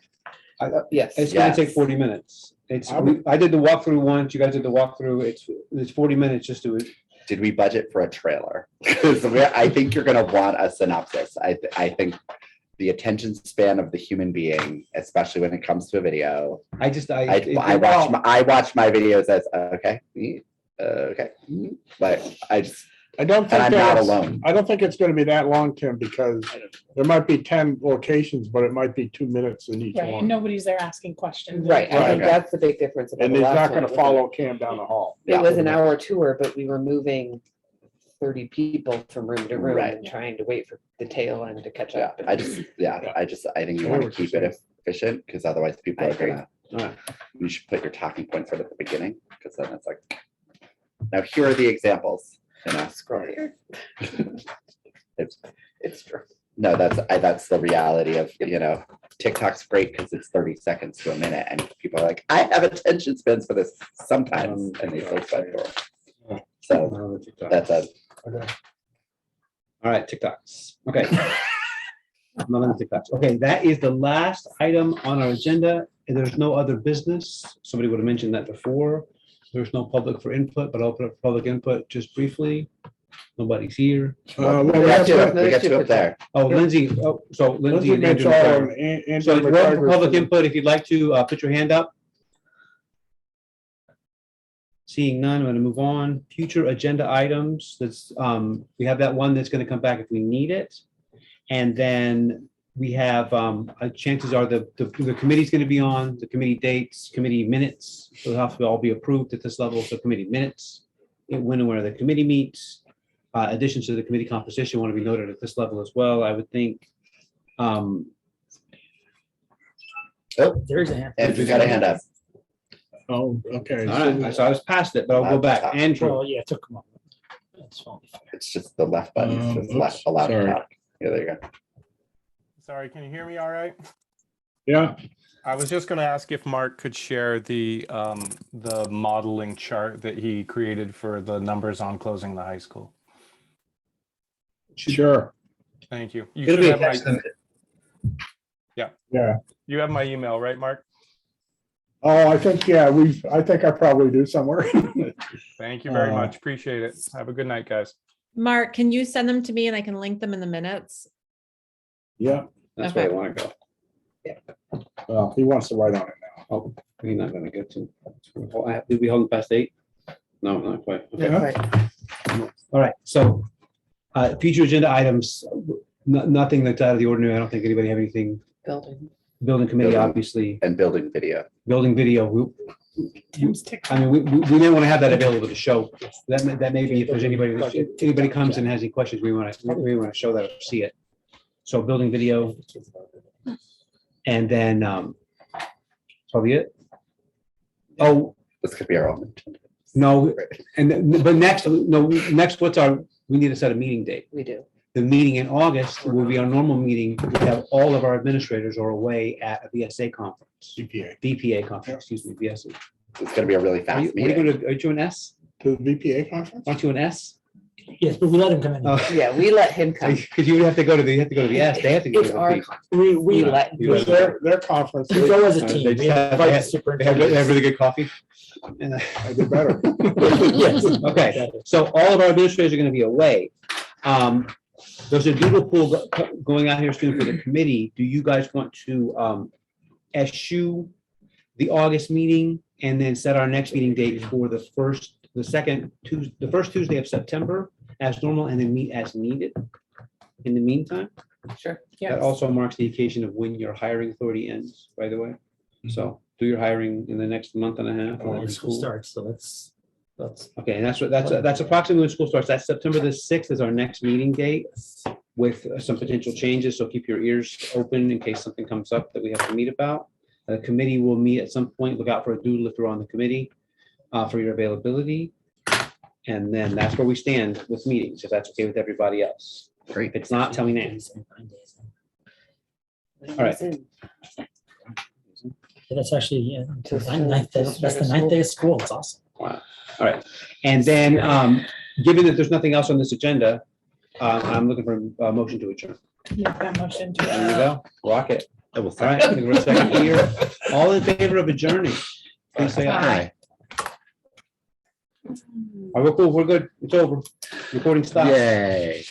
Yes. It's gonna Yes. take 40 minutes. I would- I did the walkthrough once, you guys did the walkthrough, it's 40 minutes just to, Did we budget for a trailer? Because I think you're gonna want a synopsis. I think the attention span of the human being, especially when it comes to a video. I watch my videos as okay, okay, but I don't think and I'm not that's- alone. I don't think it's gonna be that long, Tim, because there might be 10 locations, but it might be 2 minutes in each Right, and one. nobody's there asking questions. Right, I think Okay. that's the big difference. about And the he's last not one. gonna follow Cam down the hall. It was an hour tour, but we were moving 30 people from room to room Right. and trying to wait for the tail end to catch Yeah, up. I think you want to keep it efficient because otherwise people I are agree. gonna. You should put your talking points right at the beginning because then it's like. Now here are the examples. You know, Scroll here. It's- It's true. no, that's the reality of TikTok's great because it's 30 seconds to a minute, and people are like, I have attention spans for this sometimes, and they feel spend for it. So that's a all right, TikToks, okay. I'm not on the TikToks, okay, that is the last item on our agenda, and there's no other business, somebody would have mentioned that before. There's no public for input, but I'll put up public input just briefly. Nobody's here. Well, we we got have two to- we got two up there. Oh, Lindsay, so Lindsay Lindsay and Andrew. Mitchell McGregor. and Andrew So if you're up for McGregor. public input, if you'd like to put your hand up. Seeing none, I'm going to move on. Future agenda items, that's, we have that one that's going to come back if we need it. And then we have, chances are the committee's going to be on, the committee dates, committee minutes, they'll have to all be approved at this level, so committee minutes. When and where the committee meets, additions to the committee composition want to be noted at this level as well, I would think. There's a hand. Andrew got a hand up. Oh, okay. All right, so I was past it, but I'll go back. Andrew, Well, yeah, it took a moment. That's fine. It's just the left button. It's just left allowed to sorry. talk. Yeah, there you go. Sorry, can you hear me all right? Yeah, I was just going to ask if Mark could share the modeling chart that he created for the numbers on closing the high school. sure. Thank you. You it'll should be have attached my, to it. Yeah. you have my email, right, Mark? Oh, I think I probably do somewhere. Thank you very Uh, much. Appreciate it. Have a good night, guys. Mark, can you send them to me and I can link them in the minutes? Yeah, That's where I Okay. want to go. well, he wants to write on it now. Oh, we're not gonna get to. Did we hold it past 8? No, not quite. Okay. Yeah. All right, so, future agenda items, nothing that's out of the ordinary. I don't think anybody have anything. Building. Building committee, Building. obviously, And building video. building video. Tim's tick. I mean, we may want to have that available to show. That may be if there's anybody comes in and has any questions, we want to show that or see it. So building video, and then, probably it. Oh, This could be our own. no, but next, we need to set a meeting date. We do. The meeting in August will be our normal meeting. We have all of our administrators are away at a VSA conference, VPA conference, excuse me, VSA. It's gonna be a really Are fast you meeting. are you an S? To the VPA conference? Aren't you an S? Yes, but we let him come in. Oh. Yeah, we let him come. Because you have to go to the S, they have to go to It's the our, V. we let. You It's let their conference. We go as a They team. just We have- invite the they have superintendent. really good coffee. And, I did better. Yes. Okay, so all of our administrators are going to be away. There's a doodle pool going out here soon for the committee. Do you guys want to eschew the August meeting and then set our next meeting date for the first Tuesday of September as normal, and then meet as needed in the meantime. Sure. That also marks the occasion of when your hiring authority ends, by the way. So do your hiring in the next month and a half. Well, or when school starts, so that's, Okay, and that's approximately when school starts. That's September the 6th is our next meeting date with some potential changes. So keep your ears open in case something comes up that we have to meet about. The committee will meet at some point. Look out for a doodle if you're on the committee for your availability. And then that's where we stand with meetings, if that's okay with everybody else. Great. If it's not, tell me now. All right. That's actually, yeah, To that's the ninth day of school. It's awesome. Wow. All right. And then, given that there's nothing else on this agenda, I'm looking for a motion to adjourn. Make that motion to. There you go. Rock it. I will All right. I think we're a second here. All in favor of adjourning? Please say aye. All right, we're cool. We're good. It's over. Recording stopped. Yay.